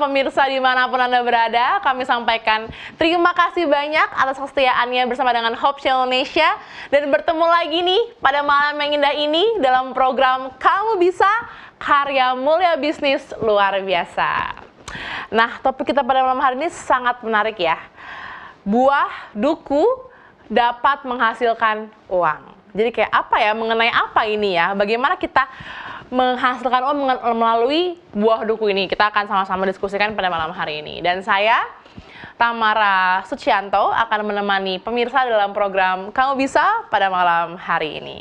pemirsa dimanapun Anda berada, kami sampaikan terima kasih banyak atas kesetiaannya bersama dengan Hope Channel Indonesia. Dan bertemu lagi nih pada malam yang indah ini dalam program Kamu Bisa, Karya Mulia Bisnis Luar Biasa. Nah, topik kita pada malam hari ini sangat menarik ya. Buah duku dapat menghasilkan uang. Jadi kayak apa ya, mengenai apa ini ya, bagaimana kita menghasilkan uang melalui buah duku ini. Kita akan sama-sama diskusikan pada malam hari ini. Dan saya, Tamara Sucianto, akan menemani pemirsa dalam program Kamu Bisa pada malam hari ini.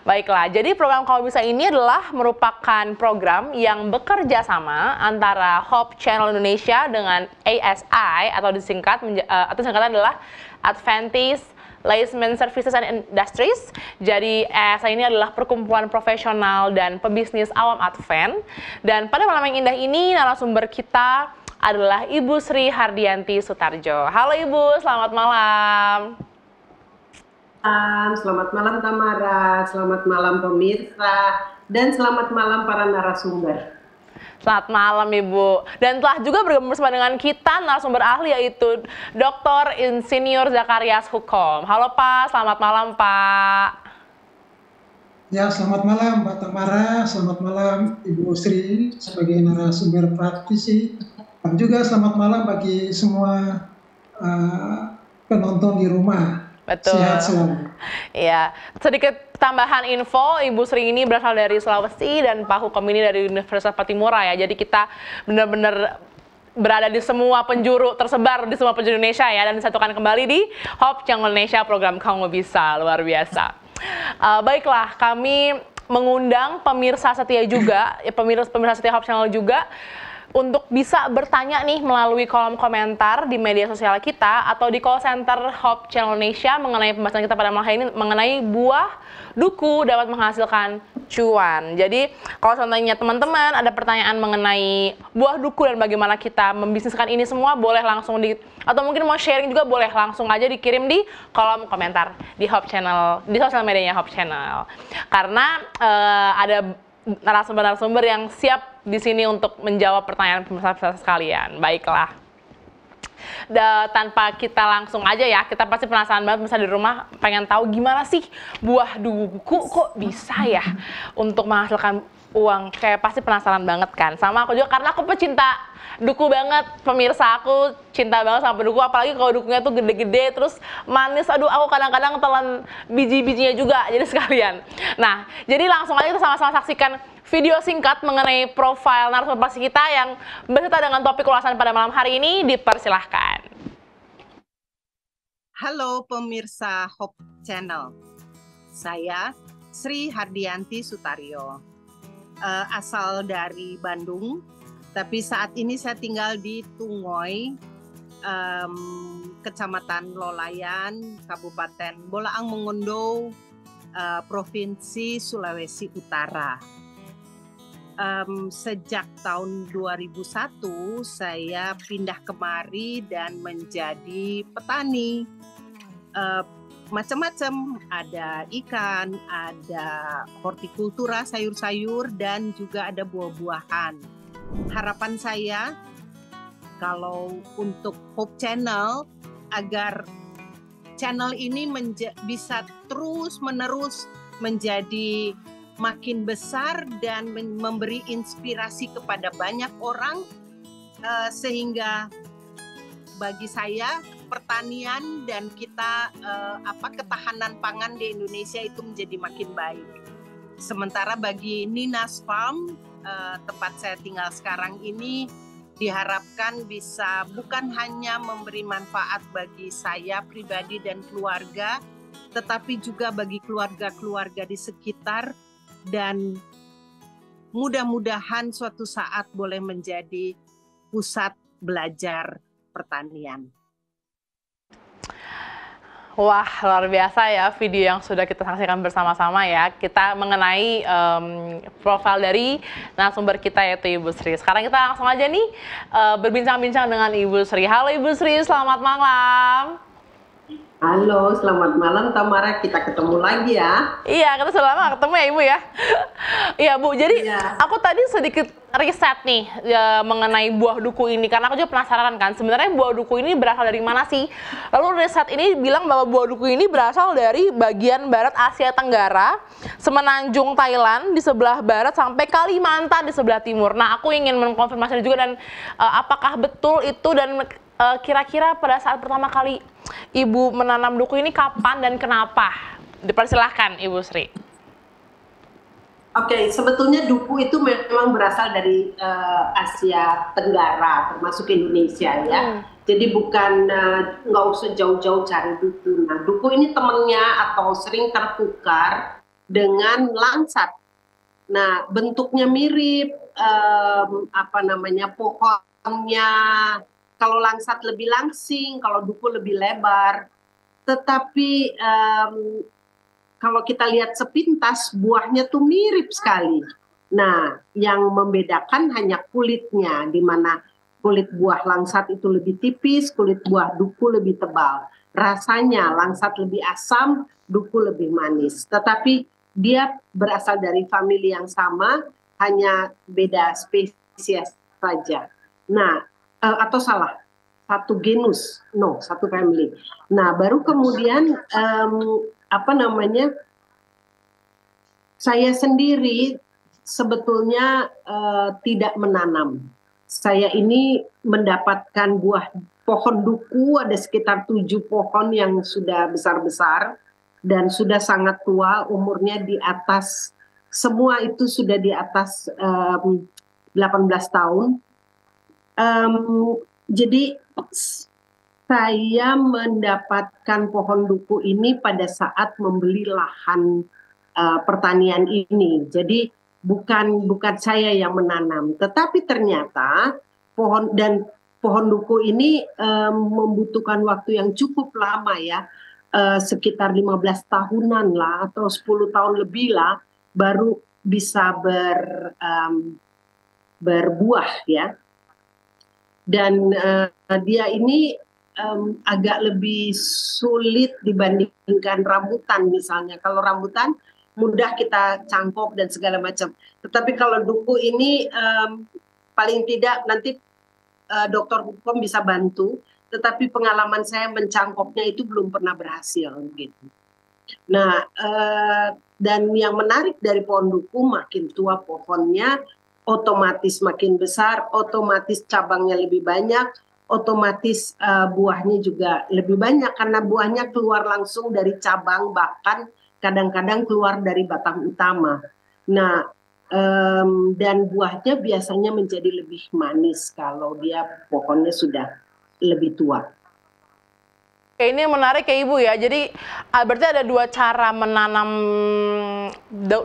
Baiklah, jadi program Kamu Bisa ini adalah merupakan program yang bekerja sama antara Hope Channel Indonesia dengan ASI atau disingkatan adalah Adventist Placement Services and Industries. Jadi ASI ini adalah perkumpulan profesional dan pebisnis awam Advent. Dan pada malam yang indah ini narasumber kita adalah Ibu Sri Hardianti Sutarjo. Halo Ibu, selamat malam. Selamat malam Tamara, selamat malam pemirsa, dan selamat malam para narasumber. Selamat malam Ibu. Dan telah juga bergabung bersama dengan kita narasumber ahli yaitu Dr. Insinyur Zakarias Hukom. Halo Pak, selamat malam Pak. Ya, selamat malam Mbak Tamara, selamat malam Ibu Sri sebagai narasumber praktisi. Dan juga selamat malam bagi semua penonton di rumah. Betul. Sehat selalu. Ya, sedikit tambahan info, Ibu Sri ini berasal dari Sulawesi dan Pak Hukom ini dari Universitas Patimura ya. Jadi kita benar-benar berada di semua penjuru, tersebar di semua penjuru Indonesia ya, dan disatukan kembali di Hope Channel Indonesia, program Kamu Bisa, luar biasa. Baiklah, kami mengundang pemirsa setia juga, pemirsa setia Hope Channel juga, untuk bisa bertanya nih melalui kolom komentar di media sosial kita atau di call center Hope Channel Indonesia mengenai pembahasan kita pada malam hari ini mengenai buah duku dapat menghasilkan cuan. Jadi kalau contohnya teman-teman ada pertanyaan mengenai buah duku dan bagaimana kita membisniskan ini semua, boleh langsung atau mungkin mau sharing juga boleh langsung aja dikirim di kolom komentar di Hope Channel, di sosial medianya Hope Channel. Karena ada narasumber-narasumber yang siap di sini untuk menjawab pertanyaan pemirsa sekalian. Baiklah. Tanpa kita langsung aja ya, kita pasti penasaran banget pemirsa di rumah pengen tahu gimana sih buah duku kok bisa ya untuk menghasilkan uang. Kayak pasti penasaran banget kan. Sama aku juga karena aku pecinta duku banget, pemirsa, aku cinta banget sama duku, apalagi kalau dukunya tuh gede-gede terus manis. Aduh, aku kadang-kadang telan biji-bijinya juga jadi sekalian. Nah, jadi langsung aja kita sama-sama saksikan video singkat mengenai profil narasumber kita yang beserta dengan topik ulasan pada malam hari ini. Dipersilahkan. Halo pemirsa Hope Channel, saya Sri Hardianti Sutarjo, asal dari Bandung. Tapi saat ini saya tinggal di Tungoy, Kecamatan Lolayan, Kabupaten Bolaang Mongondo, Provinsi Sulawesi Utara. Sejak tahun 2001 saya pindah kemari dan menjadi petani. Macam-macam, ada ikan, ada hortikultura, sayur-sayur, dan juga ada buah-buahan. Harapan saya kalau untuk Hope Channel agar channel ini bisa terus-menerus menjadi makin besar dan memberi inspirasi kepada banyak orang, sehingga bagi saya pertanian dan kita ketahanan pangan di Indonesia itu menjadi makin baik. Sementara bagi Nina's Farm, tempat saya tinggal sekarang ini, diharapkan bisa bukan hanya memberi manfaat bagi saya pribadi dan keluarga, tetapi juga bagi keluarga-keluarga di sekitar, dan mudah-mudahan suatu saat boleh menjadi pusat belajar pertanian. Wah, luar biasa ya video yang sudah kita saksikan bersama-sama ya. Kita mengenai profil dari narasumber kita yaitu Ibu Sri. Sekarang kita langsung aja nih berbincang-bincang dengan Ibu Sri. Halo Ibu Sri, selamat malam. Halo, selamat malam Tamara. Kita ketemu lagi ya. Iya, kita sudah lama nggak ketemu ya Ibu ya. Iya Bu, jadi Iya. aku tadi sedikit riset nih ya, mengenai buah duku ini, karena aku juga penasaran kan, sebenarnya buah duku ini berasal dari mana sih? Lalu riset ini bilang bahwa buah duku ini berasal dari bagian barat Asia Tenggara, semenanjung Thailand di sebelah barat sampai Kalimantan di sebelah timur. Nah, aku ingin mengkonfirmasi juga dan apakah betul itu, dan kira-kira pada saat pertama kali Ibu menanam duku ini kapan dan kenapa? Dipersilahkan Ibu Sri. Oke, sebetulnya duku itu memang berasal dari Asia Tenggara, termasuk Indonesia ya. Jadi bukan, nggak usah jauh-jauh cari duku. Nah, duku ini temennya atau sering tertukar dengan langsat. Nah, bentuknya mirip, pohonnya. Kalau langsat lebih langsing, kalau duku lebih lebar. Tetapi kalau kita lihat sepintas, buahnya tuh mirip sekali. Nah, yang membedakan hanya kulitnya, di mana kulit buah langsat itu lebih tipis, kulit buah duku lebih tebal. Rasanya langsat lebih asam, duku lebih manis. Tetapi dia berasal dari famili yang sama, hanya beda spesies saja. Nah, atau salah, satu genus, satu family. Nah, baru kemudian saya sendiri sebetulnya tidak menanam. Saya ini mendapatkan buah pohon duku, ada sekitar 7 pohon yang sudah besar-besar dan sudah sangat tua, umurnya di atas, semua itu sudah di atas 18 tahun. Jadi saya mendapatkan pohon duku ini pada saat membeli lahan pertanian ini. Jadi bukan saya yang menanam, tetapi ternyata pohon duku ini membutuhkan waktu yang cukup lama ya, sekitar 15 tahunan lah atau 10 tahun lebih lah baru bisa berbuah ya. Dan dia ini agak lebih sulit dibandingkan rambutan misalnya. Kalau rambutan mudah kita cangkok dan segala macam. Tetapi kalau duku ini paling tidak nanti dokter hukum bisa bantu. Tetapi pengalaman saya mencangkoknya itu belum pernah berhasil gitu. Nah, dan yang menarik dari pohon duku, makin tua pohonnya, otomatis makin besar, otomatis cabangnya lebih banyak, otomatis buahnya juga lebih banyak karena buahnya keluar langsung dari cabang, bahkan kadang-kadang keluar dari batang utama. Nah, dan buahnya biasanya menjadi lebih manis kalau dia pohonnya sudah lebih tua. Ini menarik ya Ibu ya, jadi berarti ada 2 cara menanam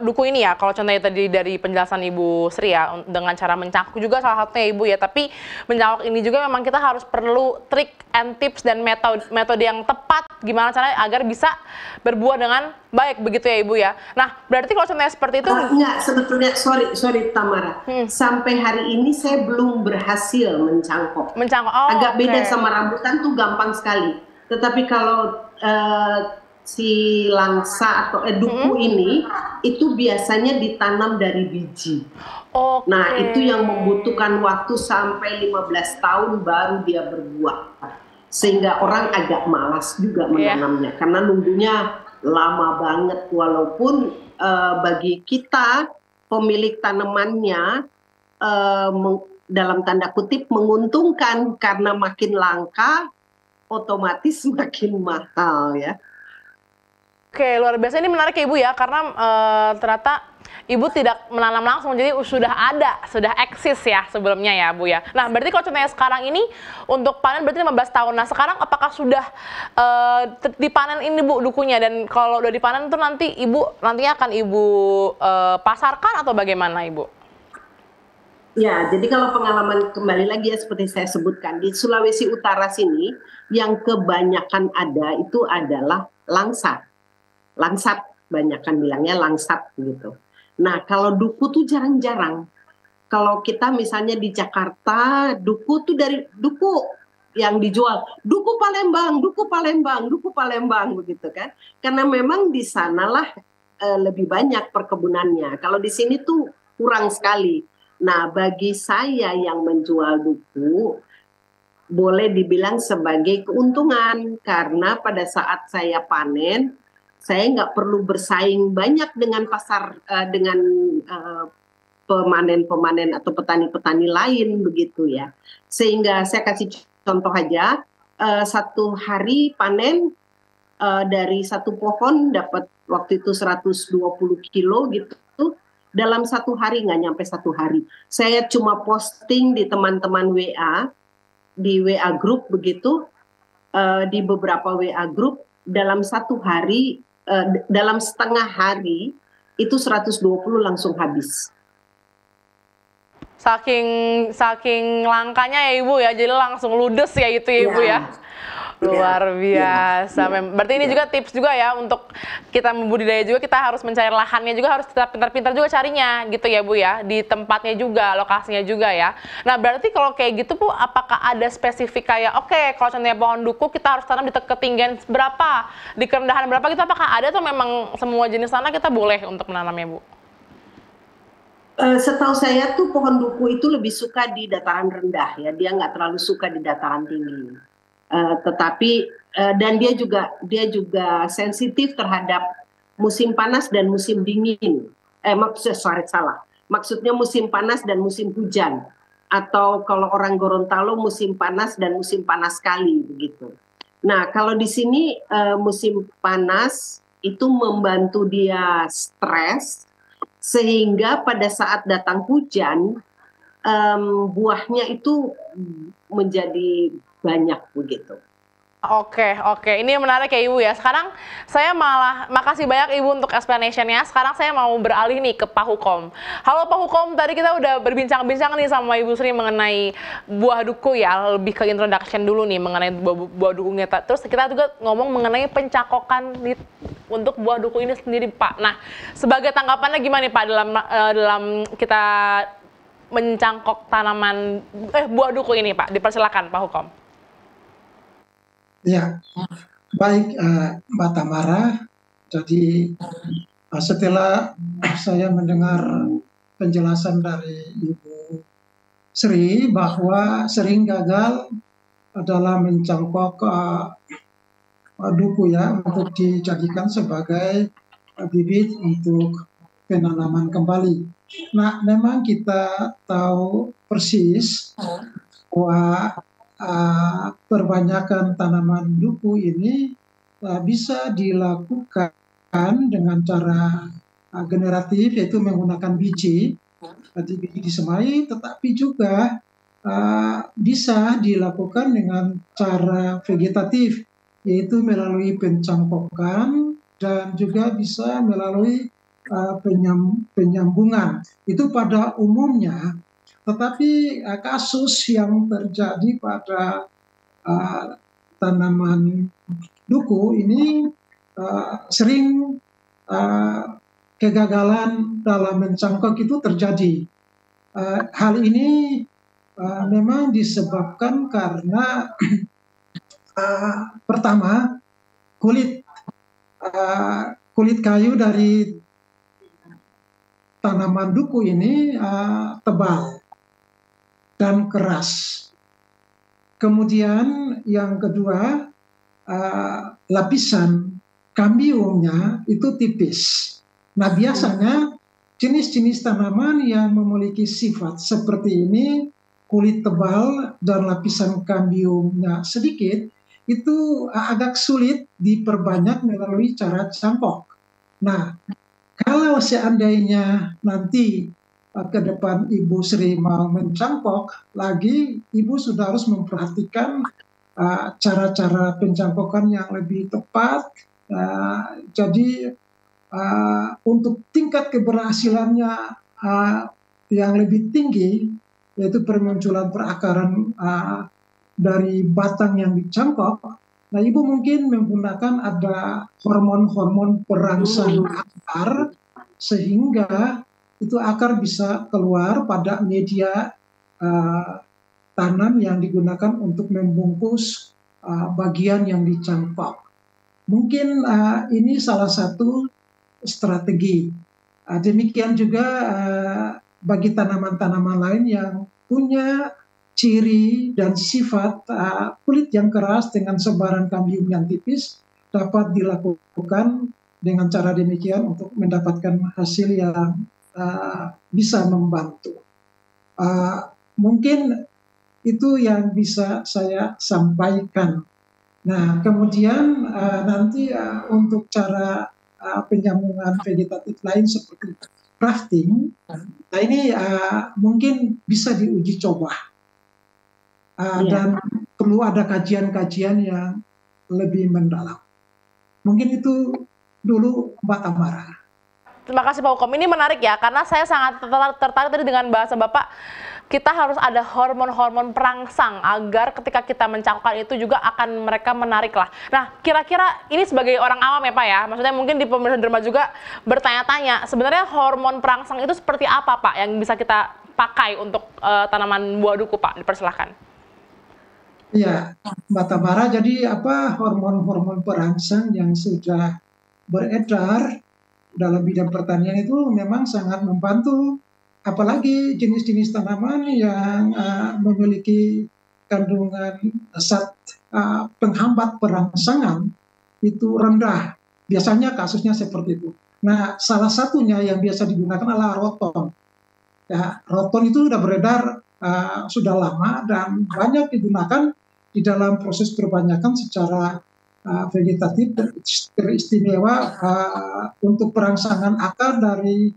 duku ini ya, kalau contohnya tadi dari penjelasan Ibu Sri ya, dengan cara mencangkok juga salah satunya Ibu ya, tapi mencangkok ini juga memang kita harus perlu trik and tips dan metode yang tepat, gimana caranya agar bisa berbuah dengan baik, begitu ya Ibu ya. Nah, berarti kalau contohnya seperti itu... Enggak, sebetulnya, sorry Tamara, sampai hari ini saya belum berhasil mencangkok. Agak beda sama rambutan tuh gampang sekali. Tetapi kalau si langsa atau duku ini itu biasanya ditanam dari biji. Nah, itu yang membutuhkan waktu sampai 15 tahun baru dia berbuah. Sehingga orang agak malas juga menanamnya karena nunggunya lama banget, walaupun bagi kita pemilik tanamannya dalam tanda kutip menguntungkan karena makin langka otomatis makin mahal ya. Oke, luar biasa, ini menarik ya Ibu ya, karena ternyata Ibu tidak menanam langsung, jadi sudah eksis ya sebelumnya ya Bu ya. Nah, berarti kalau contohnya sekarang ini untuk panen berarti 15 tahun. Nah, sekarang apakah sudah dipanen ini Bu dukunya, dan kalau udah dipanen tuh nantinya akan Ibu pasarkan atau bagaimana Ibu? Ya, jadi kalau pengalaman kembali lagi ya seperti saya sebutkan, di Sulawesi Utara sini yang kebanyakan ada itu adalah langsat. Langsat, banyakan bilangnya langsat gitu. Nah, kalau duku tuh jarang-jarang. Kalau kita misalnya di Jakarta, duku tuh dari duku yang dijual duku Palembang, duku Palembang, duku Palembang begitu kan? Karena memang di sanalah lebih banyak perkebunannya. Kalau di sini tuh kurang sekali. Nah, bagi saya yang menjual duku boleh dibilang sebagai keuntungan karena pada saat saya panen saya nggak perlu bersaing banyak dengan pasar dengan pemanen-pemanen atau petani-petani lain begitu ya. Sehingga saya kasih contoh aja, satu hari panen dari satu pohon dapat waktu itu 120 kilo gitu. Dalam satu hari, nggak nyampe satu hari. Saya cuma posting di teman-teman WA, di WA group begitu, di beberapa WA group, dalam satu hari, dalam setengah hari, itu 120 langsung habis. Saking langkanya ya Ibu ya, jadi langsung ludes ya itu ya Ibu ya. Luar biasa. Berarti ini juga tips juga ya untuk kita membudidaya juga, kita harus mencari lahannya juga, harus kita pintar-pintar juga carinya gitu ya Bu ya, di tempatnya juga, lokasinya juga ya. Nah berarti kalau kayak gitu Bu, apakah ada spesifik kayak oke, kalau contohnya pohon duku kita harus tanam di ketinggian berapa, di kerendahan berapa gitu, apakah ada atau memang semua jenis tanah kita boleh untuk menanamnya Bu? Setahu saya tuh pohon duku itu lebih suka di dataran rendah ya, dia nggak terlalu suka di dataran tinggi. Tetapi dan dia juga sensitif terhadap musim panas dan musim dingin. Maksudnya musim panas dan musim hujan. Atau kalau orang Gorontalo musim panas dan musim panas sekali begitu. Nah kalau di sini musim panas itu membantu dia stres sehingga pada saat datang hujan buahnya itu menjadi banyak begitu. Oke, ini menarik ya Ibu ya. Sekarang saya malah makasih banyak Ibu untuk explanation-nya. Sekarang saya mau beralih nih ke Pak Hukom. Halo Pak Hukom, tadi kita udah berbincang-bincang nih sama Ibu Sri mengenai buah duku ya, lebih ke introduction dulu nih mengenai buah dukunya. Terus kita juga ngomong mengenai pencangkokan untuk buah duku ini sendiri Pak. Nah, sebagai tanggapannya gimana nih Pak dalam kita mencangkok tanaman buah duku ini Pak? Dipersilakan Pak Hukom. Ya, baik Mbak Tamara. Jadi setelah saya mendengar penjelasan dari Ibu Sri bahwa sering gagal dalam mencangkok duku ya untuk dijadikan sebagai bibit untuk penanaman kembali. Nah, memang kita tahu persis bahwa perbanyakan tanaman duku ini bisa dilakukan dengan cara generatif, yaitu menggunakan biji disemai, tetapi juga bisa dilakukan dengan cara vegetatif, yaitu melalui pencangkokan dan juga bisa melalui penyambungan. Itu pada umumnya. Tetapi kasus yang terjadi pada tanaman duku ini sering kegagalan dalam mencangkok itu terjadi. Hal ini memang disebabkan karena pertama kulit kayu dari tanaman duku ini tebal dan keras. Kemudian yang kedua, lapisan kambiumnya itu tipis. Nah biasanya jenis-jenis tanaman yang memiliki sifat seperti ini, kulit tebal dan lapisan kambiumnya sedikit, itu agak sulit diperbanyak melalui cara cangkok. Nah, kalau seandainya nanti ke depan Ibu Sri mau mencangkok lagi, Ibu sudah harus memperhatikan cara-cara pencangkokan yang lebih tepat. Jadi untuk tingkat keberhasilannya yang lebih tinggi, yaitu permunculan perakaran dari batang yang dicangkok, nah Ibu mungkin menggunakan ada hormon-hormon perangsang akar, sehingga itu akar bisa keluar pada media tanam yang digunakan untuk membungkus bagian yang dicangkok. Mungkin ini salah satu strategi. Demikian juga bagi tanaman-tanaman lain yang punya ciri dan sifat kulit yang keras dengan sebaran kambium yang tipis, dapat dilakukan dengan cara demikian untuk mendapatkan hasil yang bisa membantu. Mungkin itu yang bisa saya sampaikan. Nah, kemudian nanti untuk cara penyambungan vegetatif lain seperti grafting, nah ini mungkin bisa diuji coba. Dan perlu ada kajian-kajian yang lebih mendalam. Mungkin itu dulu Mbak Tamara. Terima kasih Pak Hukom. Ini menarik ya, karena saya sangat tertarik tadi dengan bahasa Bapak. Kita harus ada hormon-hormon perangsang agar ketika kita mencangkokkan itu juga akan mereka menarik lah. Nah, kira-kira ini sebagai orang awam ya Pak ya, maksudnya mungkin di pemirsa di rumah juga bertanya-tanya, sebenarnya hormon perangsang itu seperti apa Pak yang bisa kita pakai untuk tanaman buah duku Pak? Dipersilahkan. Ya, Mbak Tamara, jadi apa hormon-hormon perangsang yang sudah beredar dalam bidang pertanian itu memang sangat membantu, apalagi jenis-jenis tanaman yang memiliki kandungan zat penghambat perangsangan itu rendah. Biasanya kasusnya seperti itu. Nah, salah satunya yang biasa digunakan adalah roton. Ya, roton itu sudah beredar sudah lama dan banyak digunakan di dalam proses perbanyakan secara vegetatif dan teristimewa untuk perangsangan akar dari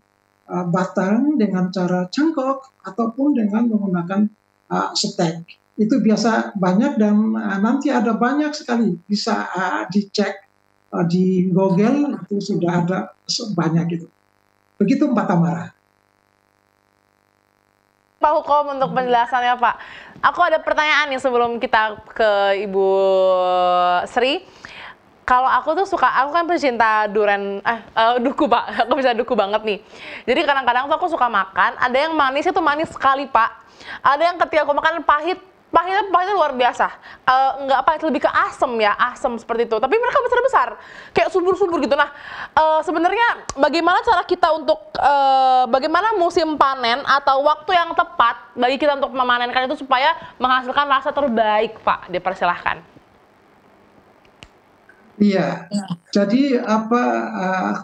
batang dengan cara cangkok ataupun dengan menggunakan stek. Itu biasa banyak dan nanti ada banyak sekali bisa dicek di Google, itu sudah ada banyak gitu. Begitu Mbak Tamara. Pak Hukom untuk penjelasannya Pak. Aku ada pertanyaan nih sebelum kita ke Ibu Sri. Kalau aku tuh aku kan pecinta durian, duku Pak, aku bisa duku banget nih. Jadi kadang-kadang tuh aku suka makan, ada yang manis itu manis sekali Pak. Ada yang ketika aku makan pahitnya luar biasa. Nggak pahit, lebih ke asem ya, asem seperti itu. Tapi mereka besar-besar, kayak subur-subur gitu. Nah, sebenarnya bagaimana cara kita untuk, bagaimana musim panen atau waktu yang tepat bagi kita untuk memanenkan itu supaya menghasilkan rasa terbaik Pak? Dipersilahkan. Iya, jadi apa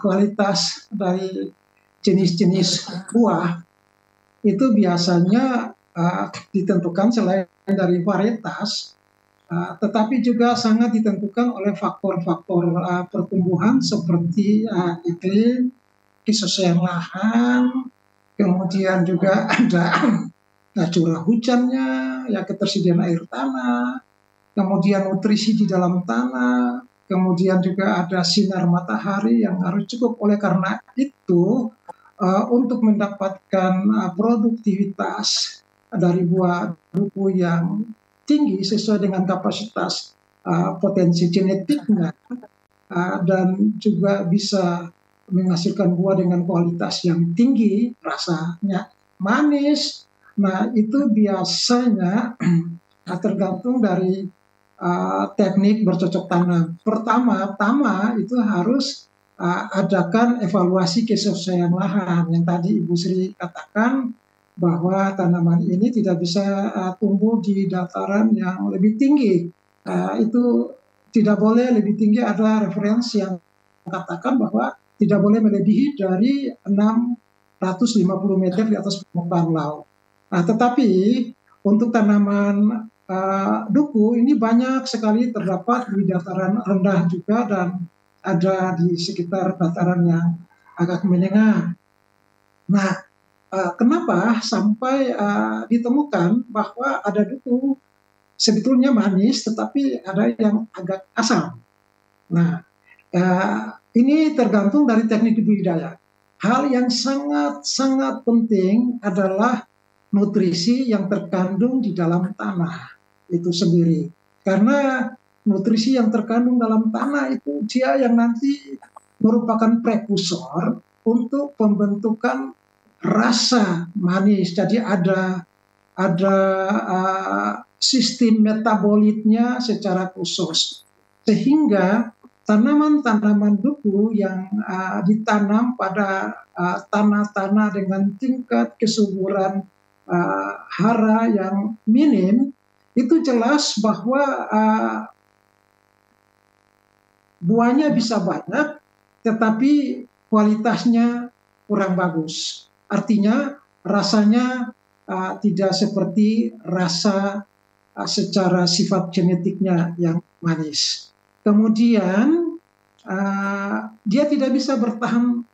kualitas dari jenis-jenis buah itu biasanya ditentukan selain dari varietas, tetapi juga sangat ditentukan oleh faktor-faktor pertumbuhan seperti iklim, kesesuaian lahan, kemudian juga ada curah hujannya, ya ketersediaan air tanah, kemudian nutrisi di dalam tanah, kemudian juga ada sinar matahari yang harus cukup. Oleh karena itu, untuk mendapatkan produktivitas dari buah duku yang tinggi sesuai dengan kapasitas potensi genetiknya, dan juga bisa menghasilkan buah dengan kualitas yang tinggi, rasanya manis. Nah, itu biasanya tergantung dari teknik bercocok tanam. Pertama-tama itu harus adakan evaluasi kesesuaian lahan yang tadi Ibu Sri katakan bahwa tanaman ini tidak bisa tumbuh di dataran yang lebih tinggi. Itu tidak boleh lebih tinggi, ada referensi yang mengatakan bahwa tidak boleh melebihi dari 650 meter di atas permukaan laut. Nah, tetapi untuk tanaman duku ini banyak sekali terdapat di dataran rendah juga dan ada di sekitar dataran yang agak menengah. Nah, kenapa sampai ditemukan bahwa ada duku sebetulnya manis tetapi ada yang agak asam. Nah, ini tergantung dari teknik budidaya. Hal yang sangat penting adalah nutrisi yang terkandung di dalam tanah itu sendiri, karena nutrisi yang terkandung dalam tanah itu dia yang nanti merupakan prekursor untuk pembentukan rasa manis. Jadi ada ada sistem metabolitnya secara khusus, sehingga tanaman-tanaman duku yang ditanam pada tanah-tanah dengan tingkat kesuburan hara yang minim, itu jelas bahwa buahnya bisa banyak, tetapi kualitasnya kurang bagus. Artinya rasanya tidak seperti rasa secara sifat genetiknya yang manis. Kemudian dia tidak bisa bertahan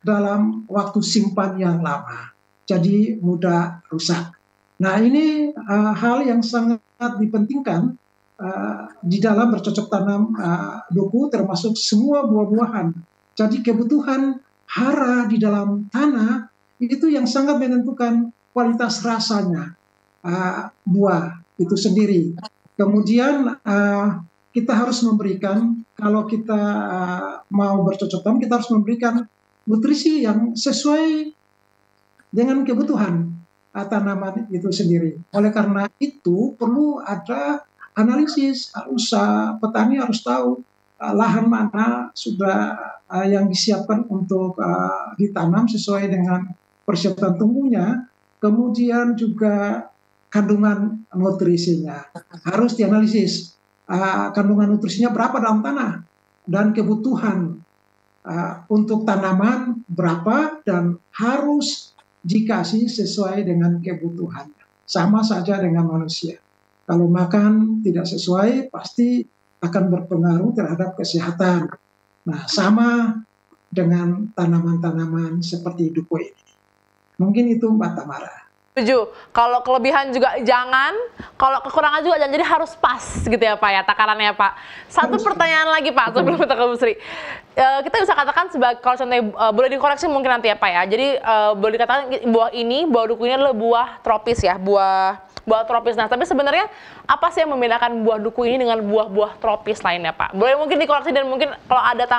dalam waktu simpan yang lama, jadi mudah rusak. Nah, ini hal yang sangat dipentingkan di dalam bercocok tanam duku, termasuk semua buah-buahan. Jadi kebutuhan hara di dalam tanah itu yang sangat menentukan kualitas rasanya buah itu sendiri. Kemudian kita harus memberikan, kalau kita mau bercocok tanam, kita harus memberikan nutrisi yang sesuai dengan kebutuhan tanaman itu sendiri. Oleh karena itu perlu ada analisis, petani harus tahu lahan mana sudah yang disiapkan untuk ditanam sesuai dengan persiapan tumbuhnya, kemudian juga kandungan nutrisinya harus dianalisis, kandungan nutrisinya berapa dalam tanah, dan kebutuhan untuk tanaman berapa, dan harus dikasih sesuai dengan kebutuhannya. Sama saja dengan manusia. Kalau makan tidak sesuai, pasti akan berpengaruh terhadap kesehatan. Nah, sama dengan tanaman-tanaman seperti duku ini. Mungkin itu Mbak Tamara. Setuju. Kalau kelebihan juga jangan, kalau kekurangan juga jangan, jadi harus pas gitu ya Pak ya, takarannya Pak. Satu pertanyaan lagi Pak, sebelum kita ke Bu Sri. Kita bisa katakan sebagai, kalau contohnya boleh dikoreksi mungkin nanti ya Pak ya, jadi boleh dikatakan buah duku ini adalah buah tropis ya, buah tropis. Nah, tapi sebenarnya apa sih yang membedakan buah duku ini dengan buah-buah tropis lainnya Pak? Boleh mungkin dikoreksi, dan mungkin kalau ada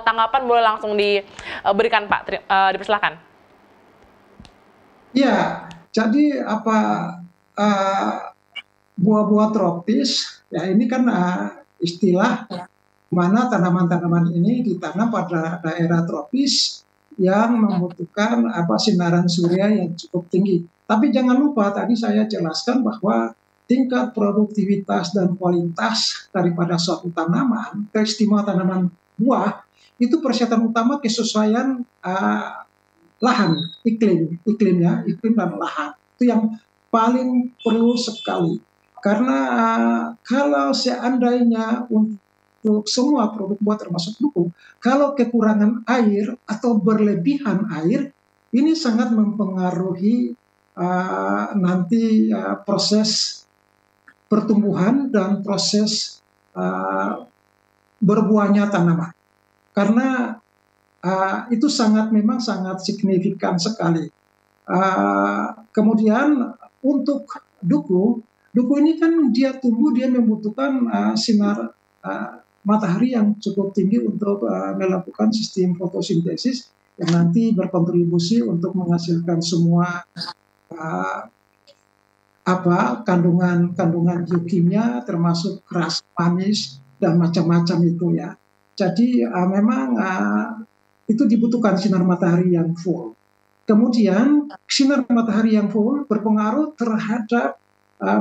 tanggapan boleh langsung diberikan Pak, dipersilakan. Ya, jadi buah-buah tropis ya, ini kan istilah mana tanaman-tanaman ini ditanam pada daerah tropis yang membutuhkan sinaran surya yang cukup tinggi. Tapi jangan lupa tadi saya jelaskan bahwa tingkat produktivitas dan kualitas daripada suatu tanaman, keistimewaan tanaman buah, itu persyaratan utama kesesuaian lahan, iklim dan lahan. Itu yang paling perlu sekali. Karena kalau seandainya untuk semua produk buah termasuk duku, kalau kekurangan air atau berlebihan air, ini sangat mempengaruhi nanti proses pertumbuhan dan proses berbuahnya tanaman. Karena itu memang sangat signifikan sekali. Kemudian untuk duku ini kan dia tumbuh, dia membutuhkan sinar matahari yang cukup tinggi untuk melakukan sistem fotosintesis yang nanti berkontribusi untuk menghasilkan semua kandungan biokimia, termasuk rasa manis dan macam-macam itu ya. Jadi memang itu dibutuhkan sinar matahari yang full. Kemudian sinar matahari yang full berpengaruh terhadap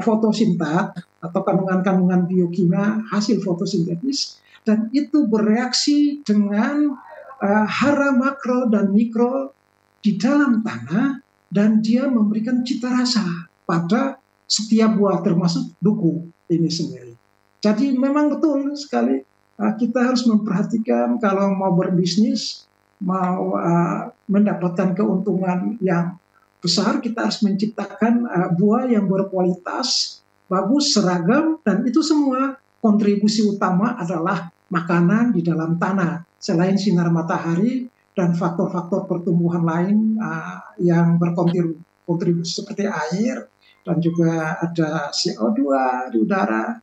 fotosintat atau kandungan-kandungan biokimia hasil fotosintesis, dan itu bereaksi dengan hara makro dan mikro di dalam tanah, dan dia memberikan cita rasa pada setiap buah termasuk duku ini sendiri. Jadi memang betul sekali kita harus memperhatikan kalau mau berbisnis, mau mendapatkan keuntungan yang besar, kita harus menciptakan buah yang berkualitas, bagus, seragam, dan itu semua kontribusi utama adalah makanan di dalam tanah. Selain sinar matahari dan faktor-faktor pertumbuhan lain yang berkontribusi seperti air, dan juga ada CO2 di udara,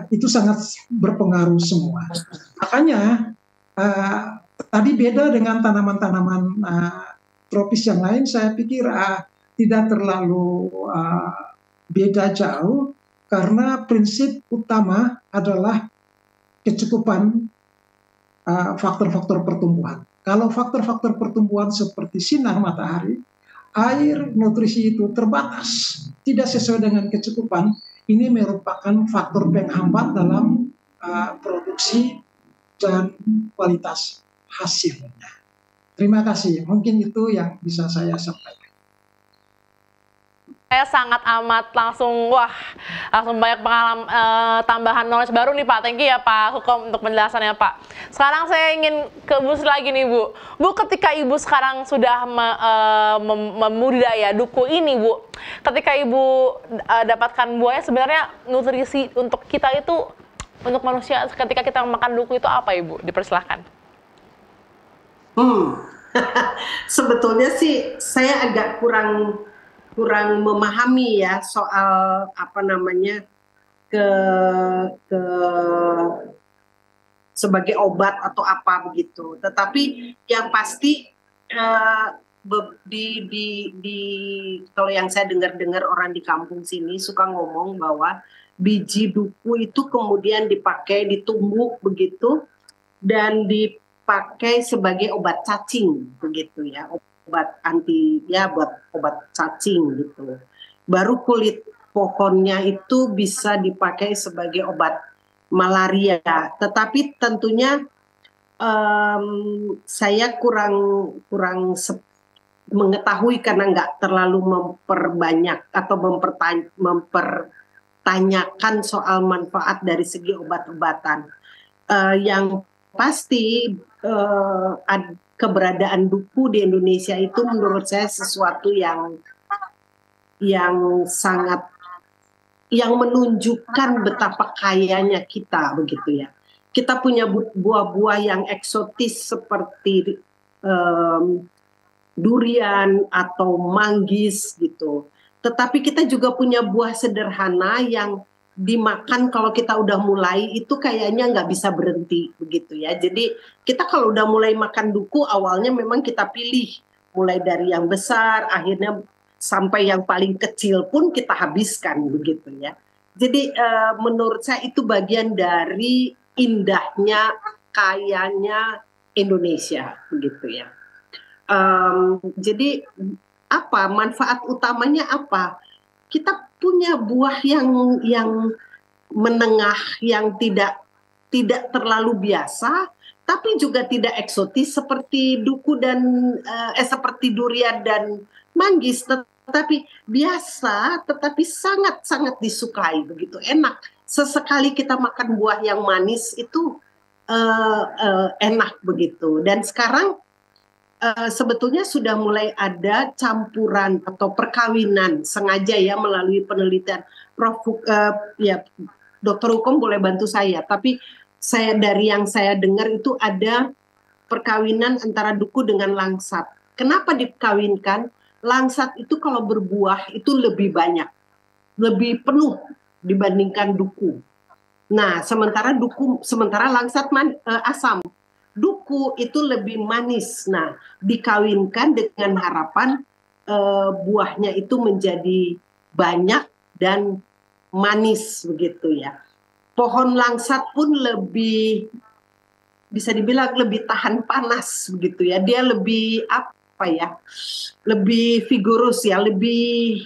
itu sangat berpengaruh semua. Makanya tadi beda dengan tanaman-tanaman tropis yang lain, saya pikir tidak terlalu beda jauh, karena prinsip utama adalah kecukupan faktor-faktor pertumbuhan. Kalau faktor-faktor pertumbuhan seperti sinar matahari, air, nutrisi itu terbatas, tidak sesuai dengan kecukupan, ini merupakan faktor penghambat dalam produksi dan kualitas hasilnya. Terima kasih, mungkin itu yang bisa saya sampaikan. Saya sangat amat langsung banyak pengalaman tambahan knowledge baru nih Pak. Thank you ya Pak Hukom untuk penjelasannya Pak. Sekarang saya ingin ke Bu Sri lagi nih Bu. Bu, ketika Ibu sekarang sudah membudidaya duku ini Bu, ketika Ibu dapatkan buahnya, sebenarnya nutrisi untuk kita itu, untuk manusia ketika kita makan duku itu apa Ibu? Dipersilahkan. Sebetulnya sih saya agak kurang memahami ya soal sebagai obat atau apa begitu. Tetapi yang pasti kalau yang saya dengar orang di kampung sini suka ngomong bahwa biji duku itu kemudian dipakai ditumbuk begitu dan dipakai sebagai obat cacing begitu ya. Obat anti ya, buat obat cacing gitu. Baru kulit pohonnya itu bisa dipakai sebagai obat malaria. Tetapi tentunya saya kurang mengetahui karena nggak terlalu memperbanyak atau mempertanyakan soal manfaat dari segi obat-obatan. Yang pasti keberadaan duku di Indonesia itu menurut saya sesuatu yang sangat menunjukkan betapa kayanya kita begitu ya. Kita punya buah-buah yang eksotis seperti durian atau manggis gitu. Tetapi kita juga punya buah sederhana yang dimakan kalau kita udah mulai itu kayaknya nggak bisa berhenti begitu ya. Jadi kita kalau udah mulai makan duku awalnya memang kita pilih mulai dari yang besar akhirnya sampai yang paling kecil pun kita habiskan begitu ya. Jadi menurut saya itu bagian dari indahnya kayanya Indonesia begitu ya. Jadi apa manfaat utamanya apa? Kita punya buah yang menengah, yang tidak terlalu biasa, tapi juga tidak eksotis seperti duku dan seperti durian dan manggis, tetapi biasa, tetapi sangat disukai begitu, enak. Sesekali kita makan buah yang manis itu enak begitu. Dan sekarang sebetulnya sudah mulai ada campuran atau perkawinan sengaja ya melalui penelitian. Dokter Hukum boleh bantu saya, tapi dari yang saya dengar itu ada perkawinan antara duku dengan langsat. Kenapa dikawinkan? Langsat itu kalau berbuah itu lebih banyak, lebih penuh dibandingkan duku. Nah, sementara langsat asam. Duku itu lebih manis. Nah, dikawinkan dengan harapan buahnya itu menjadi banyak dan manis begitu ya. Pohon langsat pun lebih bisa dibilang lebih tahan panas begitu ya. Dia lebih lebih vigorus ya, lebih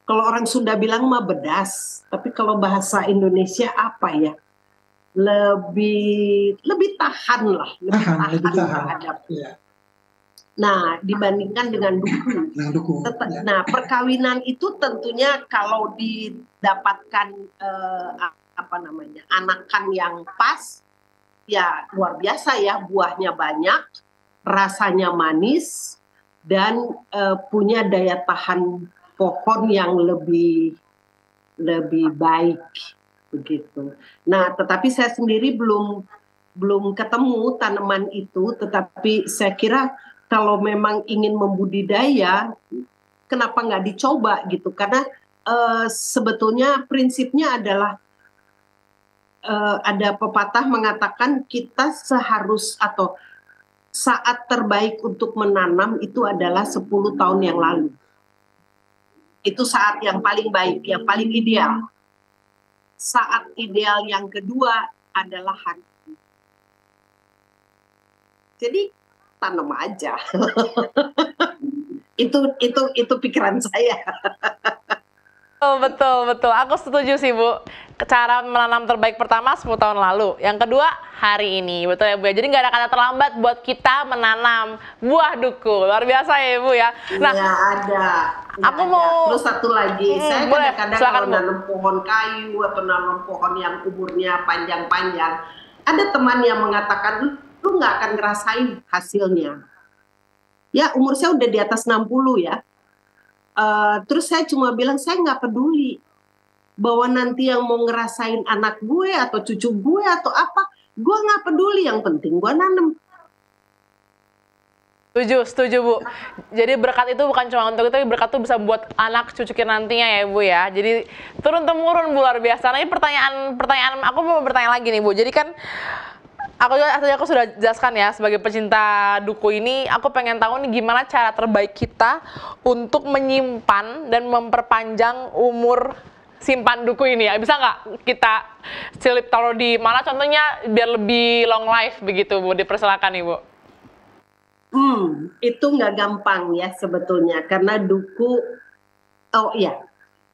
kalau orang Sunda bilang mah bedas, tapi kalau bahasa Indonesia apa ya? Lebih tahan lah, lebih tahan terhadap. Ya. Nah, dibandingkan dengan duku. Nah, perkawinan itu tentunya kalau didapatkan anakan yang pas, ya luar biasa ya, buahnya banyak, rasanya manis dan punya daya tahan pohon yang lebih baik. Begitu. Nah, tetapi saya sendiri belum ketemu tanaman itu, tetapi saya kira kalau memang ingin membudidaya, kenapa nggak dicoba gitu? Karena sebetulnya prinsipnya adalah ada pepatah mengatakan kita saat terbaik untuk menanam itu adalah 10 tahun yang lalu. Itu saat yang paling baik, yang paling ideal. Saat ideal yang kedua adalah hari ini. Jadi tanam aja. itu pikiran saya. Oh, betul, betul. Aku setuju sih, Bu. Cara menanam terbaik pertama 10 tahun lalu. Yang kedua, hari ini. Betul ya, Bu? Jadi nggak ada kata terlambat buat kita menanam buah duku. Luar biasa ya, Bu ya. Nah, ya ada. Aku mau... Terus satu lagi, saya boleh. kadang-kadang Silakan, kalau nanam pohon kayu atau nanam pohon yang umurnya panjang-panjang, ada teman yang mengatakan, lu nggak akan ngerasain hasilnya. Ya, umur saya udah di atas 60 ya. Terus saya cuma bilang saya nggak peduli bahwa nanti yang mau ngerasain anak gue atau cucu gue atau apa, gue nggak peduli, yang penting gue nanam. Setuju Bu. Jadi berkat itu bukan cuma untuk itu, berkat itu bisa buat anak cucu kita nantinya ya, Bu ya. Jadi turun temurun, Bu, luar biasa. Nah, ini pertanyaan aku mau bertanya lagi nih, Bu. Jadi kan aku sudah jelaskan ya, sebagai pecinta duku ini, aku pengen tahu nih gimana cara terbaik kita untuk menyimpan dan memperpanjang umur simpan duku ini ya. Bisa nggak kita silip taruh di mana contohnya biar lebih long life begitu, Bu? Dipersilakan nih, Bu. Itu nggak gampang ya sebetulnya, karena duku, oh iya,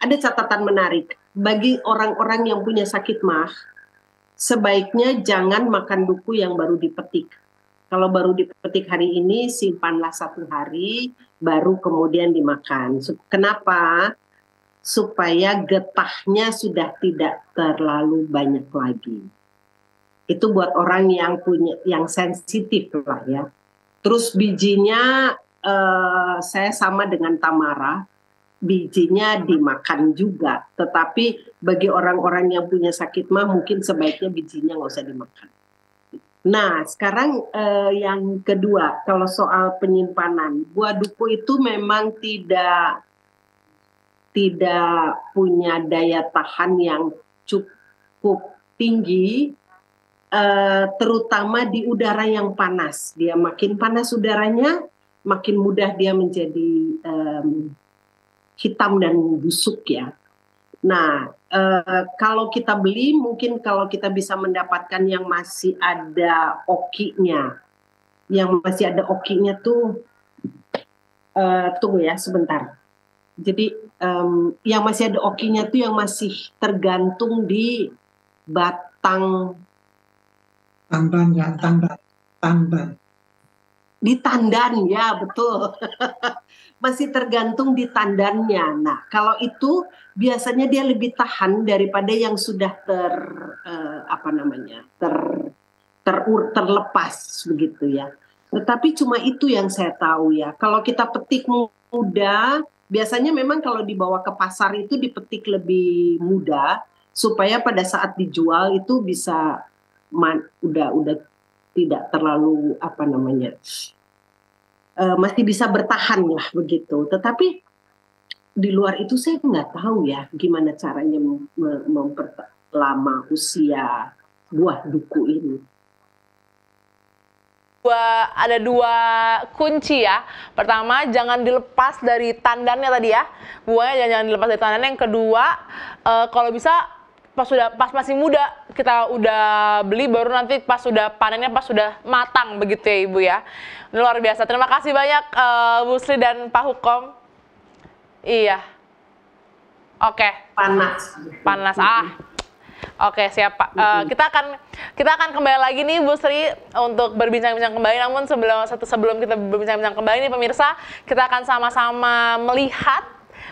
ada catatan menarik. Bagi orang-orang yang punya sakit mah, sebaiknya jangan makan duku yang baru dipetik. Kalau baru dipetik hari ini, simpanlah 1 hari, baru kemudian dimakan. Kenapa? Supaya getahnya sudah tidak terlalu banyak lagi. Itu buat orang yang sensitif lah ya. Terus bijinya saya sama dengan Tamara, bijinya dimakan juga. Tetapi bagi orang-orang yang punya sakit mah mungkin sebaiknya bijinya nggak usah dimakan. Nah sekarang yang kedua, kalau soal penyimpanan, buah duku itu memang tidak punya daya tahan yang cukup tinggi. Terutama di udara yang panas. Dia makin panas udaranya, makin mudah dia menjadi hitam dan busuk ya. Nah, kalau kita beli, mungkin kalau kita bisa mendapatkan yang masih ada okinya. Yang masih ada okinya tuh, tunggu ya sebentar. Jadi yang masih ada okinya tuh yang masih tergantung di batang tandan ya, tandan. Di tandan ya, betul. Masih tergantung di tandannya. Nah, kalau itu biasanya dia lebih tahan daripada yang sudah terlepas begitu ya. Tetapi cuma itu yang saya tahu ya. Kalau kita petik muda, biasanya memang kalau dibawa ke pasar itu dipetik lebih muda supaya pada saat dijual itu bisa udah tidak terlalu masih bisa bertahan lah begitu. Tetapi di luar itu saya nggak tahu ya gimana caranya memperlama usia buah duku ini. Ada 2 kunci ya. Pertama, jangan dilepas dari tandannya tadi ya. Buahnya jangan dilepas dari tandannya. Yang kedua, kalau bisa pas masih muda kita udah beli, baru nanti pas sudah panennya pas sudah matang begitu ya Ibu ya. Ini luar biasa. Terima kasih banyak Bu Sri dan Pak Hukom. Iya. Oke. Panas. Oke, siap Pak. Kita akan kembali lagi nih Bu Sri untuk berbincang-bincang kembali. Namun sebelum kita berbincang-bincang kembali nih pemirsa, kita akan sama-sama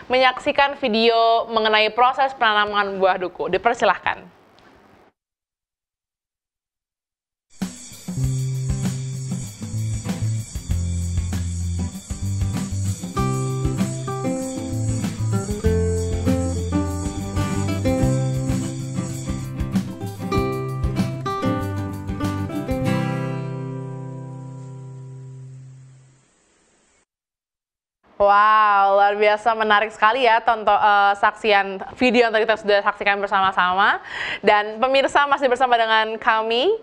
menyaksikan video mengenai proses penanaman buah duku. Dipersilahkan. Wow, luar biasa menarik sekali ya saksian video yang tadi kita sudah saksikan bersama-sama. Dan pemirsa masih bersama dengan kami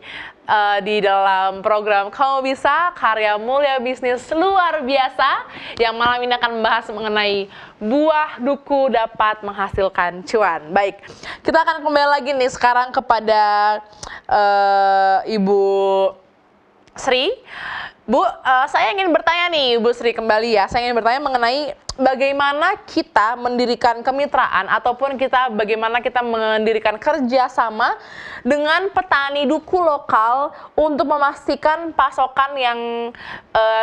di dalam program Kamu Bisa, karya mulia bisnis luar biasa yang malam ini akan membahas mengenai buah duku dapat menghasilkan cuan. Baik, kita akan kembali lagi nih sekarang kepada Ibu Sri. Bu, saya ingin bertanya nih Bu Sri kembali ya, saya ingin bertanya mengenai bagaimana kita mendirikan kemitraan ataupun bagaimana kita mendirikan kerjasama dengan petani duku lokal untuk memastikan pasokan yang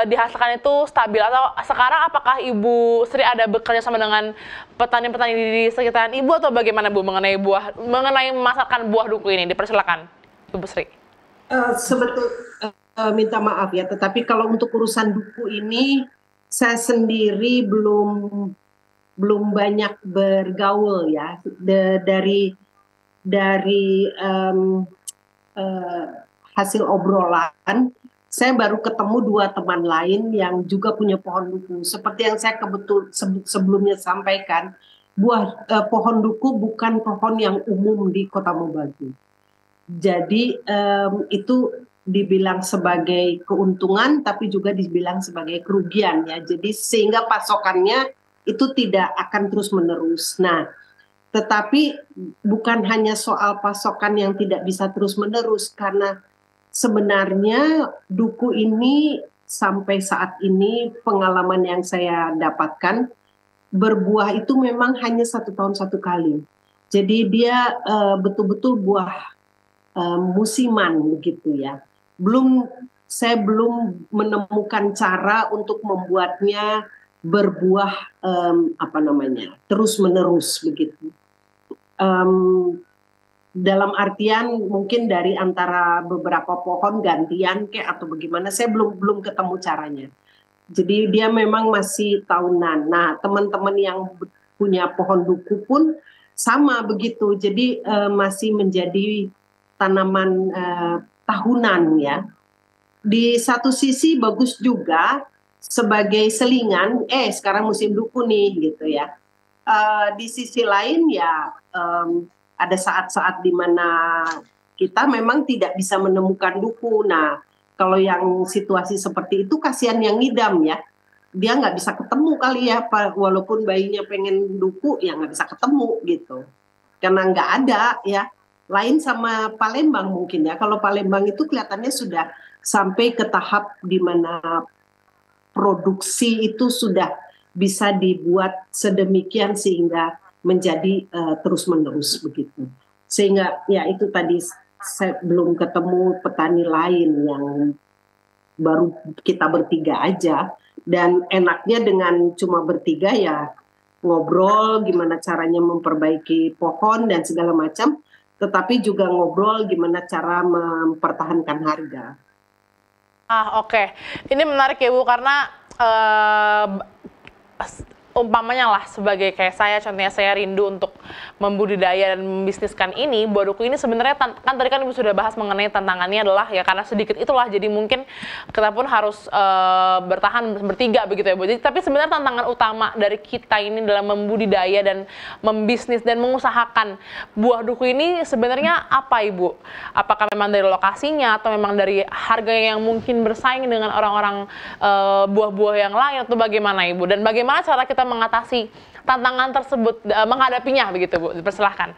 dihasilkan itu stabil. Atau sekarang apakah Ibu Sri ada bekerja sama dengan petani-petani di sekitaran Ibu atau bagaimana Bu mengenai memasarkan buah duku ini? Dipersilakan Ibu Sri. Minta maaf ya, tetapi kalau untuk urusan duku ini saya sendiri belum banyak bergaul ya. Dari hasil obrolan, saya baru ketemu 2 teman lain yang juga punya pohon duku. Seperti yang saya sebelumnya sampaikan, pohon duku bukan pohon yang umum di Kota Mobagu. Jadi itu dibilang sebagai keuntungan, tapi juga dibilang sebagai kerugian ya. Jadi sehingga pasokannya itu tidak akan terus-menerus. Nah, tetapi bukan hanya soal pasokan yang tidak bisa terus-menerus, karena sebenarnya duku ini sampai saat ini pengalaman yang saya dapatkan, berbuah itu memang hanya 1 tahun 1 kali. Jadi dia betul-betul buah musiman begitu ya. Saya belum menemukan cara untuk membuatnya berbuah terus-menerus begitu. Dalam artian mungkin dari antara beberapa pohon gantian atau bagaimana, saya belum ketemu caranya. Jadi dia memang masih tahunan. Nah, teman-teman yang punya pohon duku pun sama begitu. Jadi masih menjadi tanaman tahunan ya. Di satu sisi bagus juga sebagai selingan, sekarang musim duku nih gitu ya. Di sisi lain ya ada saat-saat di mana kita memang tidak bisa menemukan duku. Nah, kalau yang situasi seperti itu kasihan yang ngidam ya. Dia nggak bisa ketemu kali ya, walaupun bayinya pengen duku ya nggak bisa ketemu gitu. Karena nggak ada ya. Lain sama Palembang mungkin ya. Kalau Palembang itu kelihatannya sudah sampai ke tahap di mana produksi itu sudah bisa dibuat sedemikian sehingga menjadi terus-menerus begitu. Sehingga ya itu tadi saya belum ketemu petani lain yang baru kita bertiga aja. Dan enaknya dengan cuma bertiga ya ngobrol gimana caranya memperbaiki pohon dan segala macam. Tetapi juga ngobrol gimana cara mempertahankan harga. Oke. Ini menarik ya Bu, karena umpamanya lah sebagai kayak saya, contohnya saya rindu untuk membudidaya dan membisniskan ini, buah duku ini sebenarnya kan tadi kan Ibu sudah bahas mengenai tantangannya adalah ya karena sedikit itulah, jadi mungkin kita pun harus bertahan bertiga begitu ya Bu. Jadi, tapi sebenarnya tantangan utama dari kita ini dalam membudidaya dan membisnis dan mengusahakan buah duku ini sebenarnya apa Ibu? Apakah memang dari lokasinya atau memang dari harganya yang mungkin bersaing dengan orang-orang buah-buah yang lain atau bagaimana Ibu? Dan bagaimana cara kita mengatasi tantangan tersebut, menghadapinya begitu Bu? Dipersilahkan.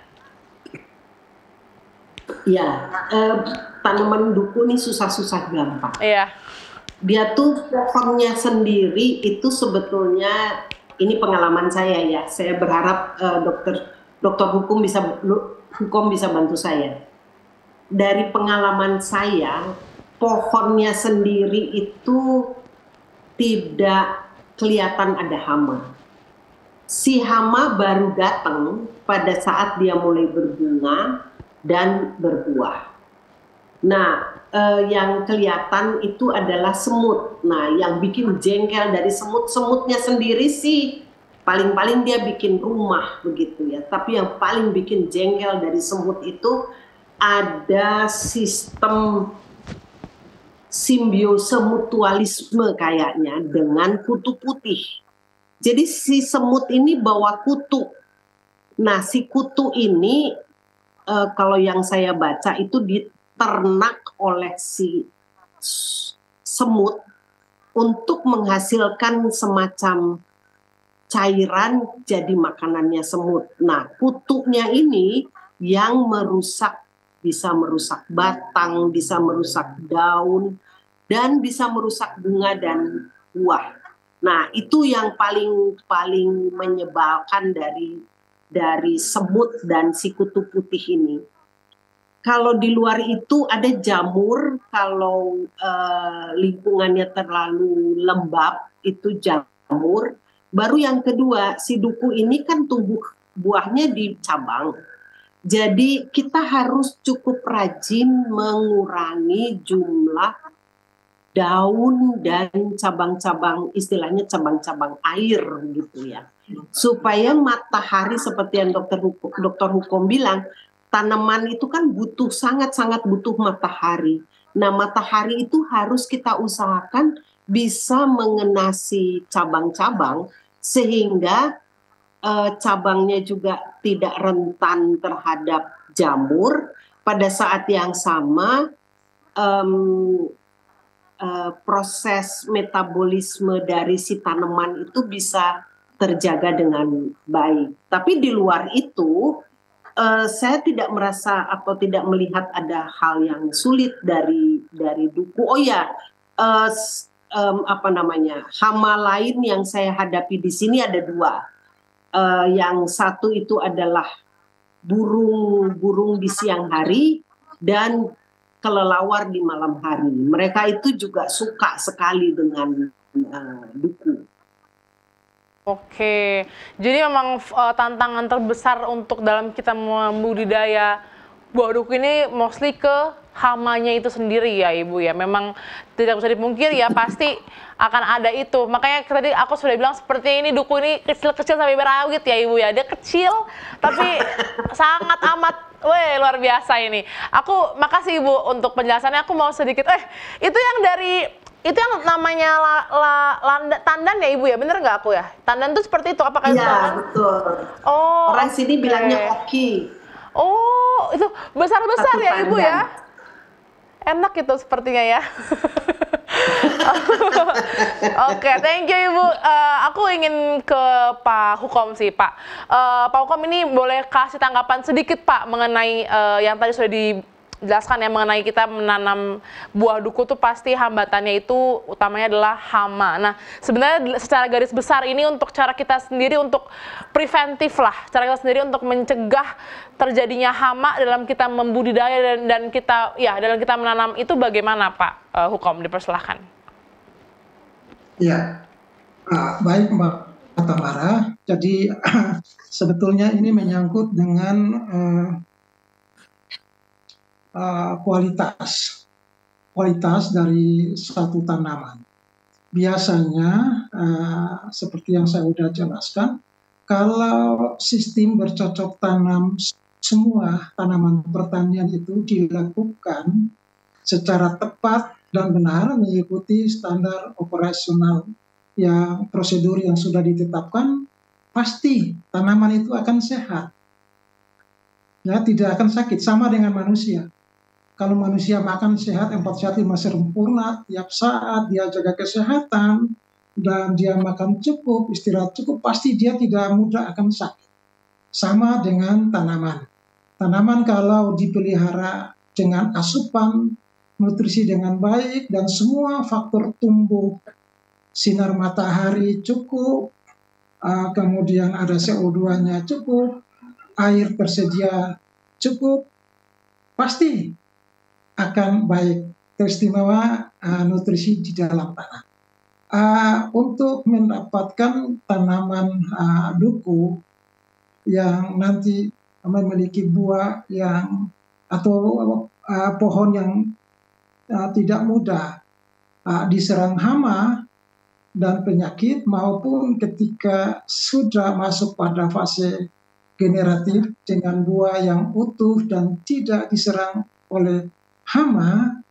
Ya, tanaman duku ini susah-susah gampang. Iya. Dia tuh pohonnya sendiri itu sebetulnya, ini pengalaman saya ya. Saya berharap dokter hukum bisa bantu saya. Dari pengalaman saya, pohonnya sendiri itu tidak kelihatan ada hama. Si hama baru datang pada saat dia mulai berbunga dan berbuah. Nah, yang kelihatan itu adalah semut. Nah, yang bikin jengkel dari semutnya sendiri sih paling-paling dia bikin rumah begitu ya. Tapi yang paling bikin jengkel dari semut itu ada sistem simbiose mutualisme kayaknya dengan kutu putih. Jadi si semut ini bawa kutu. Nah, si kutu ini kalau yang saya baca itu diternak oleh si semut untuk menghasilkan semacam cairan jadi makanannya semut. Nah, kutunya ini yang bisa merusak batang, bisa merusak daun, dan bisa merusak bunga dan buah. Nah, itu yang paling menyebalkan dari semut dan si kutu putih ini. Kalau di luar itu ada jamur, kalau lingkungannya terlalu lembab itu jamur. Baru yang kedua, si duku ini kan tumbuh buahnya di cabang. Jadi kita harus cukup rajin mengurangi jumlah daun dan cabang-cabang, istilahnya cabang-cabang air gitu ya. Supaya matahari seperti yang dokter Hukum bilang, tanaman itu kan sangat-sangat butuh matahari. Nah, matahari itu harus kita usahakan bisa mengenasi cabang-cabang sehingga cabangnya juga tidak rentan terhadap jamur. Pada saat yang sama proses metabolisme dari si tanaman itu bisa terjaga dengan baik. Tapi di luar itu saya tidak merasa atau tidak melihat ada hal yang sulit dari duku. Oh ya, hama lain yang saya hadapi di sini ada dua. Yang satu itu adalah burung di siang hari dan kelelawar di malam hari. Mereka itu juga suka sekali dengan duku. Oke, jadi memang tantangan terbesar untuk dalam kita membudidaya buah duku ini mostly ke hamanya itu sendiri ya Ibu ya. Memang tidak bisa dipungkiri ya, pasti akan ada itu. Makanya tadi aku sudah bilang seperti ini, duku ini kecil-kecil sampai berawit ya Ibu ya. Dia kecil tapi sangat amat luar biasa ini. Aku makasih Ibu untuk penjelasannya. Aku mau sedikit itu yang namanya tandan ya Ibu ya, bener nggak aku ya? Tandan tuh seperti itu, apakah itu tandan? Betul. Oh, orang sini bilangnya oki. Oh, itu besar-besar ya Ibu tandan. ya? Enak itu sepertinya ya. Oke, thank you Ibu. Aku ingin ke Pak Hukom sih Pak. Pak Hukom ini boleh kasih tanggapan sedikit Pak mengenai yang tadi sudah dijelaskan ya, mengenai kita menanam buah duku tuh pasti hambatannya itu utamanya adalah hama. Nah, sebenarnya secara garis besar ini untuk cara kita sendiri untuk preventif lah, cara kita sendiri untuk mencegah terjadinya hama dalam kita membudidaya dan kita dalam kita menanam itu bagaimana Pak Hukom, dipersilahkan. Ya, baik Mbak Tamara. Jadi sebetulnya ini menyangkut dengan kualitas dari satu tanaman. Biasanya seperti yang saya sudah jelaskan, kalau sistem bercocok tanam semua tanaman pertanian itu dilakukan secara tepat dan benar mengikuti standar operasional yang prosedur yang sudah ditetapkan, pasti tanaman itu akan sehat. Ya, tidak akan sakit, sama dengan manusia. Kalau manusia makan sehat, 4 sehat 5 sempurna, tiap saat dia jaga kesehatan dan dia makan cukup, istirahat cukup, pasti dia tidak mudah akan sakit. Sama dengan tanaman. Tanaman kalau dipelihara dengan asupan nutrisi dengan baik dan semua faktor tumbuh, sinar matahari cukup, kemudian ada CO2-nya cukup, air tersedia cukup, pasti akan baik, teristimewa nutrisi di dalam tanah. Untuk mendapatkan tanaman duku yang nanti memiliki buah yang atau pohon yang tidak mudah diserang hama dan penyakit, maupun ketika sudah masuk pada fase generatif dengan buah yang utuh dan tidak diserang oleh hama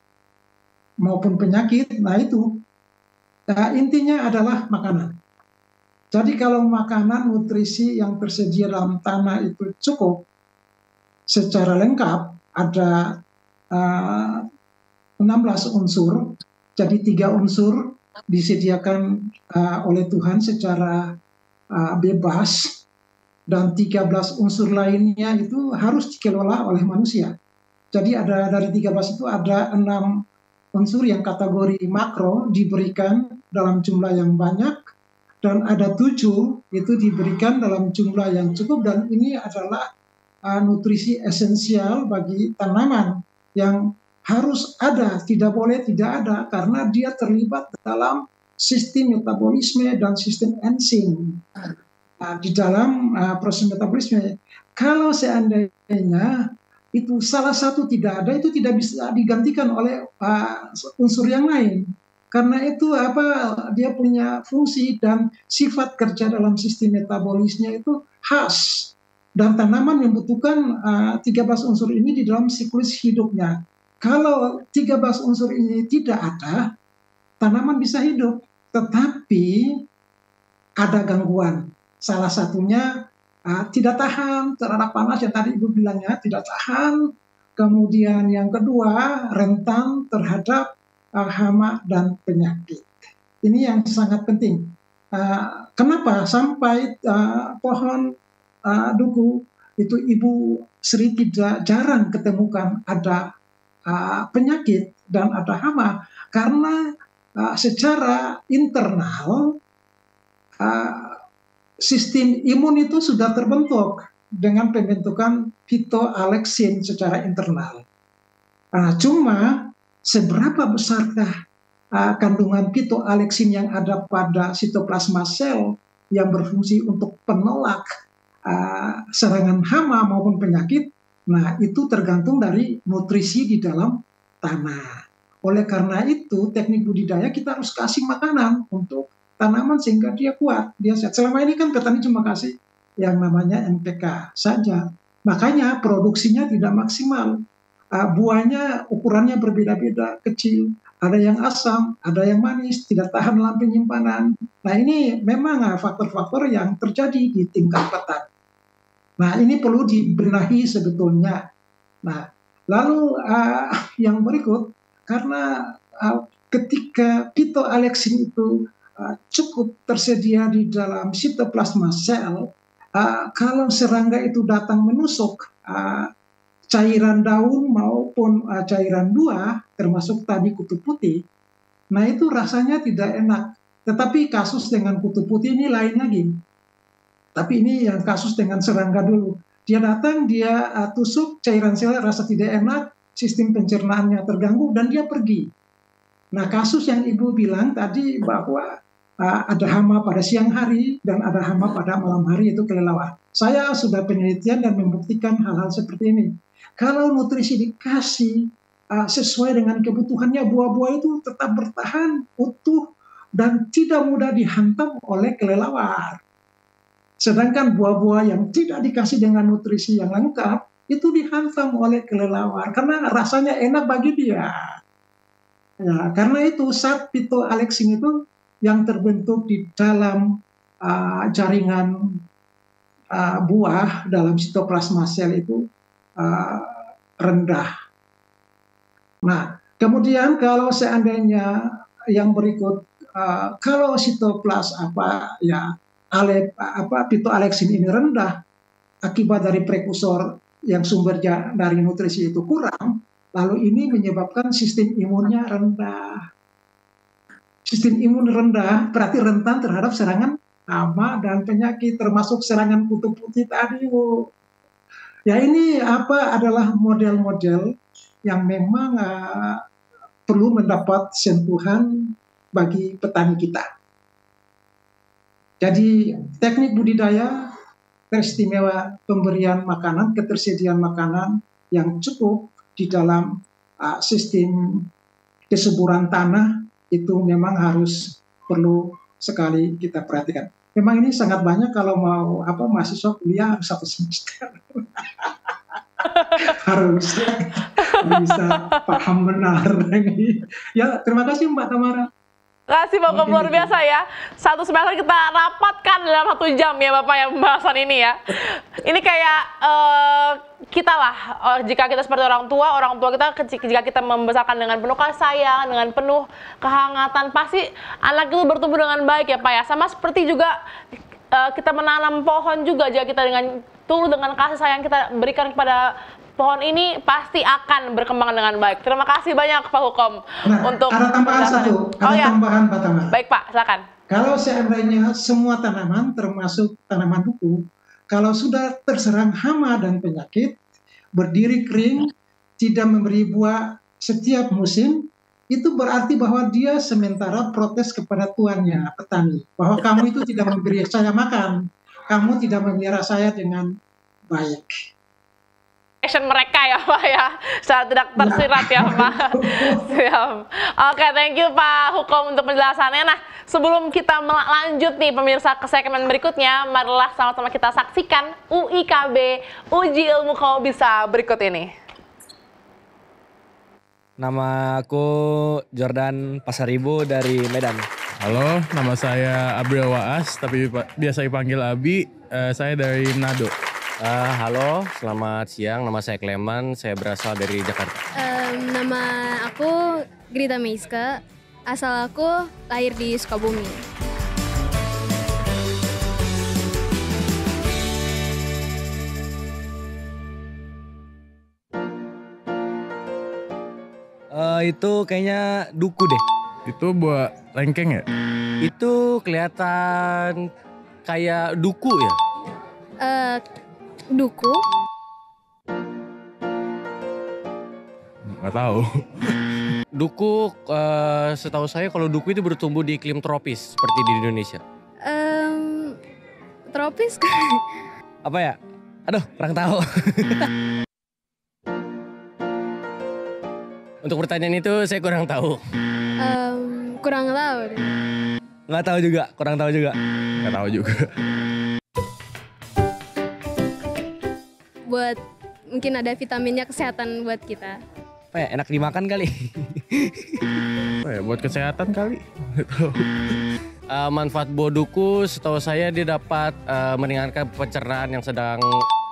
maupun penyakit, nah itu intinya adalah makanan. Jadi kalau makanan nutrisi yang tersedia dalam tanah itu cukup secara lengkap, ada uh, 16 unsur, jadi 3 unsur disediakan oleh Tuhan secara bebas, dan 13 unsur lainnya itu harus dikelola oleh manusia. Jadi ada dari 13 itu ada 6 unsur yang kategori makro diberikan dalam jumlah yang banyak, dan ada 7 itu diberikan dalam jumlah yang cukup, dan ini adalah nutrisi esensial bagi tanaman yang harus ada, tidak boleh tidak ada, karena dia terlibat dalam sistem metabolisme dan sistem enzim di dalam proses metabolisme. Kalau seandainya itu salah satu tidak ada, itu tidak bisa digantikan oleh unsur yang lain. Karena itu dia punya fungsi dan sifat kerja dalam sistem metabolisnya itu khas. Dan tanaman membutuhkan 13 unsur ini di dalam siklus hidupnya. Kalau 13 unsur ini tidak ada, tanaman bisa hidup, tetapi ada gangguan. Salah satunya tidak tahan terhadap panas, yang tadi Ibu bilangnya tidak tahan. Kemudian yang kedua, rentan terhadap hama dan penyakit. Ini yang sangat penting. Kenapa sampai pohon duku itu Ibu Sri jarang ketemukan ada penyakit dan ada hama, karena secara internal sistem imun itu sudah terbentuk dengan pembentukan phytoalexin secara internal. Cuma seberapa besarkah kandungan phytoalexin yang ada pada sitoplasma sel yang berfungsi untuk penolak serangan hama maupun penyakit, nah itu tergantung dari nutrisi di dalam tanah. Oleh karena itu, teknik budidaya kita harus kasih makanan untuk tanaman sehingga dia kuat, dia sehat. Selama ini kan petani cuma kasih yang namanya NPK saja, makanya produksinya tidak maksimal. Buahnya ukurannya berbeda-beda, kecil, ada yang asam, ada yang manis, tidak tahan dalam penyimpanan. Nah ini memang faktor-faktor yang terjadi di tingkat petani. Nah ini perlu dibenahi sebetulnya. Nah lalu yang berikut, karena ketika phytoalexin itu cukup tersedia di dalam sitoplasma sel, kalau serangga itu datang menusuk cairan daun maupun cairan buah, termasuk tadi kutu putih, nah itu rasanya tidak enak. Tetapi kasus dengan kutu putih ini lain lagi. Tapi ini yang kasus dengan serangga dulu. Dia datang, dia tusuk cairan sel, rasa tidak enak, sistem pencernaannya terganggu, dan dia pergi. Nah kasus yang Ibu bilang tadi bahwa ada hama pada siang hari dan ada hama pada malam hari, itu kelelawar. Saya sudah penelitian dan membuktikan hal-hal seperti ini. Kalau nutrisi dikasih sesuai dengan kebutuhannya, buah-buah itu tetap bertahan utuh dan tidak mudah dihantam oleh kelelawar. Sedangkan buah-buah yang tidak dikasih dengan nutrisi yang lengkap itu dihantam oleh kelelawar karena rasanya enak bagi dia. Ya, karena itu zat phytoalexin itu yang terbentuk di dalam jaringan buah dalam sitoplasma sel itu rendah. Nah, kemudian kalau seandainya yang berikut, kalau phytoalexin ini rendah akibat dari prekursor yang sumbernya dari nutrisi itu kurang, lalu ini menyebabkan sistem imunnya rendah. Sistem imun rendah berarti rentan terhadap serangan hama dan penyakit, termasuk serangan kutu putih tadi, Bu. Ya ini adalah model-model yang memang perlu mendapat sentuhan bagi petani kita. Jadi teknik budidaya teristimewa pemberian makanan, ketersediaan makanan yang cukup di dalam sistem kesuburan tanah itu memang harus perlu sekali kita perhatikan. Memang ini sangat banyak, kalau mau mahasiswa kuliah harus 1 semester. Harus bisa paham benar. Ya, terima kasih Mbak Tamara. Kasih Pak Hukom luar biasa ya. Satu semester kita rapatkan dalam 1 jam ya Bapak ya pembahasan ini ya. Ini kayak kita lah, jika kita seperti orang tua kita jika kita membesarkan dengan penuh kasih sayang, dengan penuh kehangatan, pasti anak itu bertumbuh dengan baik ya Pak ya. Sama seperti juga kita menanam pohon juga, jika kita dengan tulus dengan kasih sayang kita berikan kepada pohon ini, pasti akan berkembang dengan baik. Terima kasih banyak Pak Hukom untuk ada tambahan satu, tambahan Pak Tamar. Baik Pak, silakan. Kalau seandainya semua tanaman termasuk tanaman duku, kalau sudah terserang hama dan penyakit, berdiri kering, tidak memberi buah setiap musim, itu berarti bahwa dia sementara protes kepada tuannya, petani, bahwa kamu itu tidak memberi saya makan, kamu tidak memelihara saya dengan baik. Action mereka ya Pak ya, secara tidak tersirat ya Pak. Siap. Oke, thank you Pak Hukom untuk penjelasannya. Nah, sebelum kita lanjut nih pemirsa ke segmen berikutnya, marilah sama-sama kita saksikan UIKB Uji Ilmu Kamu Bisa berikut ini. Nama aku Jordan Pasaribu dari Medan. Halo, nama saya Abriel Waas, tapi biasa dipanggil Abi. Saya dari Manado. Halo, selamat siang. Nama saya Kleman, saya berasal dari Jakarta. Nama aku Grita Meiska, asal aku lahir di Sukabumi. Itu kayaknya duku deh. Itu buat lengkeng ya? Itu kelihatan kayak duku ya? Duku? Nggak tahu. Duku, setahu saya kalau duku itu bertumbuh di iklim tropis seperti di Indonesia. Tropis? Apa ya? Aduh, kurang tahu. Untuk pertanyaan itu saya kurang tahu. Kurang tahu. Nggak tahu juga, kurang tahu juga. Nggak tahu juga. Buat mungkin ada vitaminnya, kesehatan buat kita. Apa ya, enak dimakan kali. Apa ya, buat kesehatan kali. Nggak tahu. Manfaat buah duku setahu saya dia dapat meringankan pencernaan yang sedang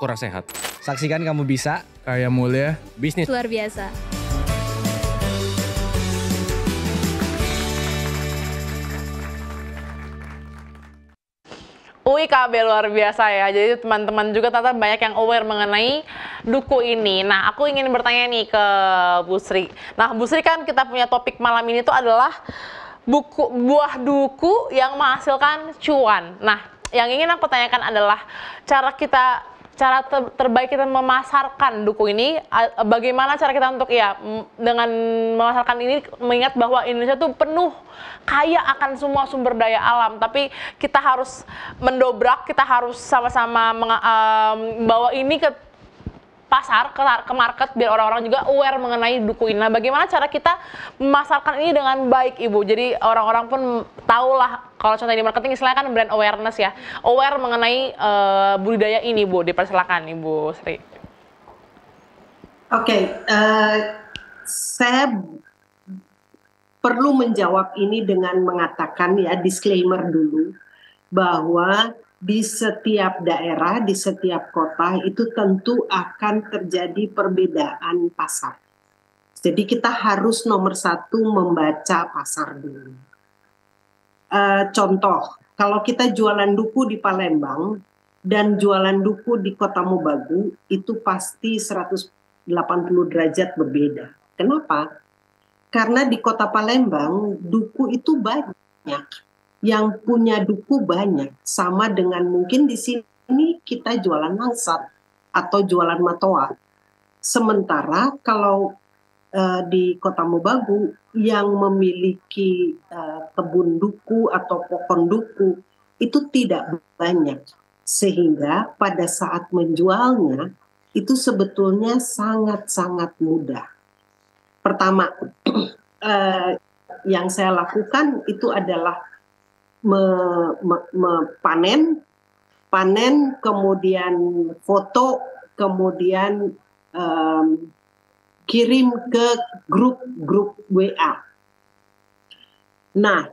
kurang sehat. Saksikan Kamu Bisa, Kaya Mulia, bisnis Luar biasa. UIKB luar biasa ya, jadi teman-teman juga ternyata banyak yang aware mengenai duku ini. Nah, aku ingin bertanya nih ke Bu Sri. Nah, Bu Sri kan kita punya topik malam ini tuh adalah buah duku yang menghasilkan cuan. Nah, yang ingin aku tanyakan adalah cara terbaik kita memasarkan duku ini, bagaimana cara kita untuk dengan memasarkan ini, mengingat bahwa Indonesia tuh penuh kaya akan semua sumber daya alam, tapi kita harus mendobrak, kita harus sama-sama bawa ini ke pasar, ke market, biar orang-orang juga aware mengenai duku ini. Nah, bagaimana cara kita memasarkan ini dengan baik, Ibu? Jadi orang-orang pun tahulah, kalau contohnya di marketing istilahnya kan brand awareness ya, aware mengenai budidaya ini, Bu. Dipersilakan, Ibu Sri. Oke, saya perlu menjawab ini dengan mengatakan ya, disclaimer dulu, bahwa di setiap daerah, di setiap kota itu tentu akan terjadi perbedaan pasar. Jadi kita harus nomor satu membaca pasar dulu. Contoh, kalau kita jualan duku di Palembang dan jualan duku di Kota Mobagu, itu pasti 180 derajat berbeda. Kenapa? Karena di Kota Palembang duku itu banyak, yang punya duku banyak, sama dengan mungkin di sini kita jualan langsat atau jualan matoa. Sementara kalau di Kota Mobagu yang memiliki kebun duku atau pohon duku itu tidak banyak, sehingga pada saat menjualnya itu sebetulnya sangat-sangat mudah. Pertama, yang saya lakukan itu adalah panen, kemudian foto, kemudian kirim ke grup WA. Nah,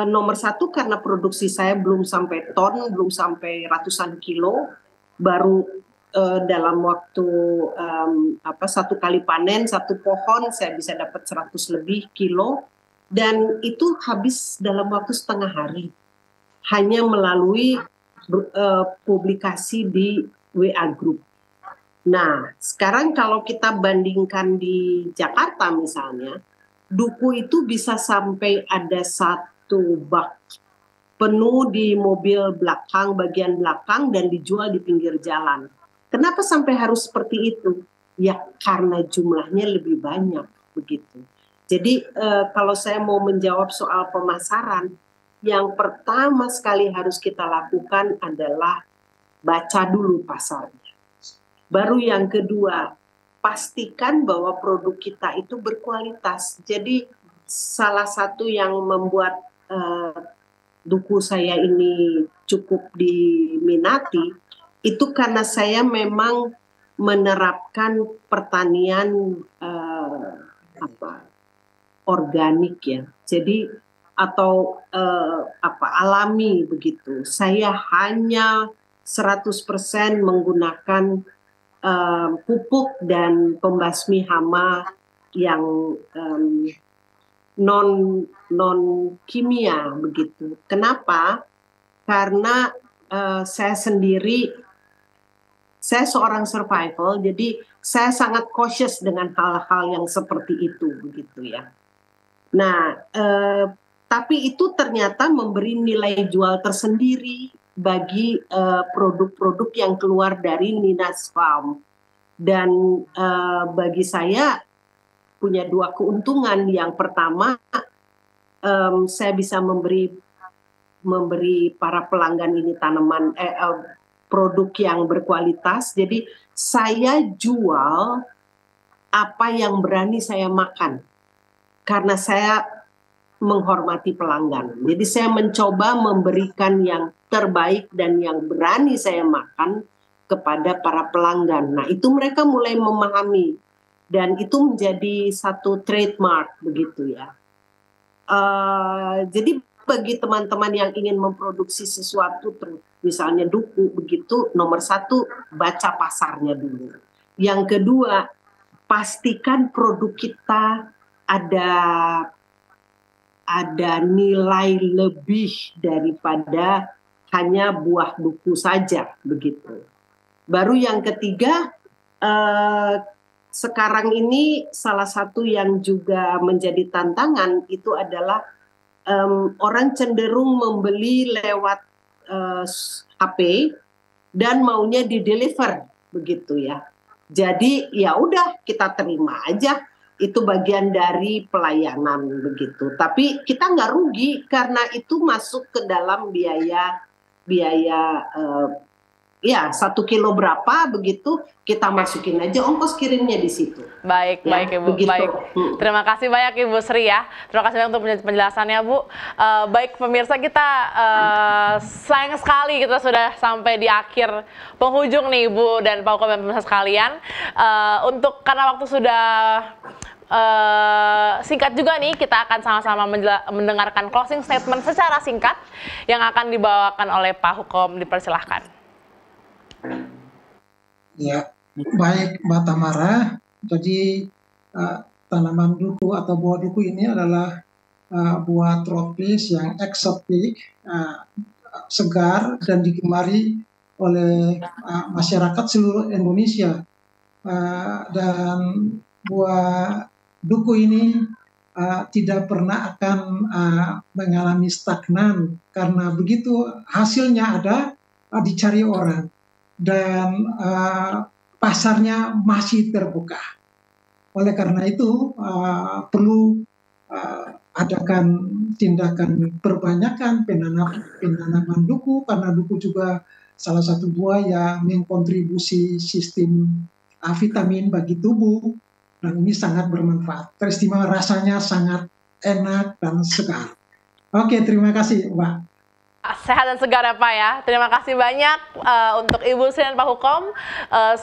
nomor satu karena produksi saya belum sampai ton, belum sampai ratusan kilo, baru dalam waktu satu kali panen satu pohon saya bisa dapat 100 lebih kilo, dan itu habis dalam waktu setengah hari hanya melalui publikasi di WA Group. Nah, sekarang kalau kita bandingkan di Jakarta misalnya, duku itu bisa sampai ada 1 bak penuh di mobil belakang, bagian belakang, dan dijual di pinggir jalan. Kenapa sampai harus seperti itu? Ya karena jumlahnya lebih banyak begitu. Jadi kalau saya mau menjawab soal pemasaran, yang pertama sekali harus kita lakukan adalah baca dulu pasarnya. Baru yang kedua, pastikan bahwa produk kita itu berkualitas. Jadi salah satu yang membuat duku saya ini cukup diminati, itu karena saya memang menerapkan pertanian organik ya. Jadi atau alami begitu. Saya hanya 100% menggunakan pupuk dan pembasmi hama yang non kimia begitu. Kenapa? Karena saya sendiri, saya seorang survival, jadi saya sangat cautious dengan hal-hal yang seperti itu begitu ya. Nah, tapi itu ternyata memberi nilai jual tersendiri bagi produk-produk yang keluar dari Nina's Farm. Dan bagi saya punya 2 keuntungan. Yang pertama, saya bisa memberi para pelanggan ini produk yang berkualitas. Jadi saya jual apa yang berani saya makan, karena saya menghormati pelanggan. Jadi saya mencoba memberikan yang terbaik dan yang berani saya makan kepada para pelanggan. Nah, itu mereka mulai memahami, dan itu menjadi satu trademark begitu ya. Jadi bagi teman-teman yang ingin memproduksi sesuatu, misalnya duku begitu, nomor 1 baca pasarnya dulu. Yang kedua, pastikan produk kita ada nilai lebih daripada hanya buah duku saja begitu. Baru yang ketiga, sekarang ini salah satu yang juga menjadi tantangan itu adalah orang cenderung membeli lewat HP dan maunya di-deliver begitu ya. Jadi ya udah kita terima aja, itu bagian dari pelayanan begitu. Tapi kita nggak rugi karena itu masuk ke dalam biaya ya 1 kilo berapa begitu, kita masukin aja ongkos kirimnya di situ. Baik, ya, baik Ibu. Begitu. Baik. Terima kasih banyak Ibu Sri ya. Terima kasih banyak untuk penjelasannya Bu. Baik pemirsa, kita sayang sekali kita sudah sampai di akhir penghujung nih Ibu dan Pak Hukom dan pemirsa sekalian. Karena waktu sudah singkat juga nih, kita akan sama-sama mendengarkan closing statement secara singkat yang akan dibawakan oleh Pak Hukom. Dipersilahkan. Ya, baik Mbak Tamara. Jadi tanaman duku atau buah duku ini adalah buah tropis yang eksotik, segar dan digemari oleh masyarakat seluruh Indonesia. Dan buah duku ini tidak pernah akan mengalami stagnan, karena begitu hasilnya ada, dicari orang. Dan pasarnya masih terbuka. Oleh karena itu perlu adakan tindakan perbanyakan penanaman duku, karena duku juga salah satu buah yang mengkontribusi sistem vitamin bagi tubuh, dan ini sangat bermanfaat. Teristimewa, rasanya sangat enak dan segar. Oke, terima kasih Mbak. Sehat dan segar ya Pak ya. Terima kasih banyak untuk Ibu Sri dan Pak Hukom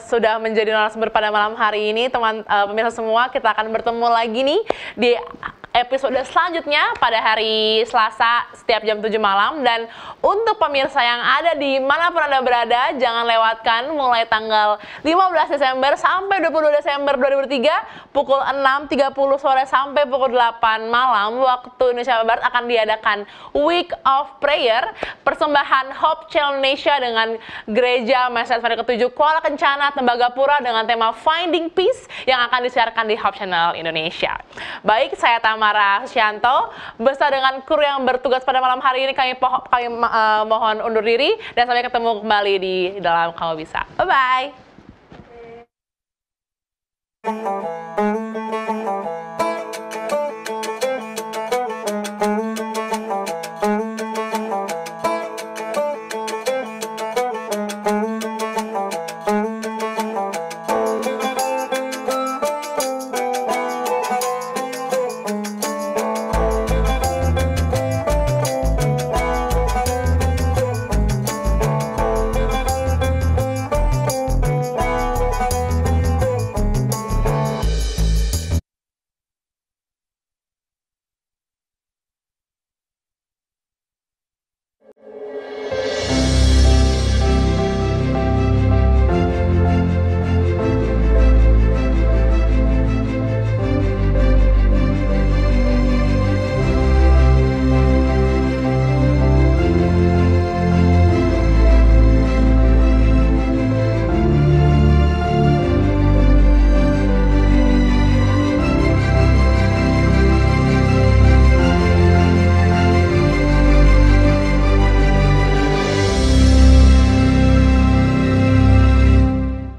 sudah menjadi narasumber pada malam hari ini. Pemirsa semua, kita akan bertemu lagi nih di episode selanjutnya pada hari Selasa setiap jam 7 malam. Dan untuk pemirsa yang ada di manapun Anda berada, jangan lewatkan mulai tanggal 15 Desember sampai 22 Desember 2003 pukul 6.30 sore sampai pukul 8 malam waktu Indonesia Barat akan diadakan Week of Prayer, persembahan Hope Channel Indonesia dengan Gereja Mesias Advent ke-7 Kuala Kencana, Tembagapura dengan tema Finding Peace yang akan disiarkan di Hope Channel Indonesia. Baik, saya Tamara Susyanto beserta dengan kru yang bertugas pada malam hari ini kami mohon undur diri dan sampai ketemu kembali di dalam Kamu Bisa. Bye-bye.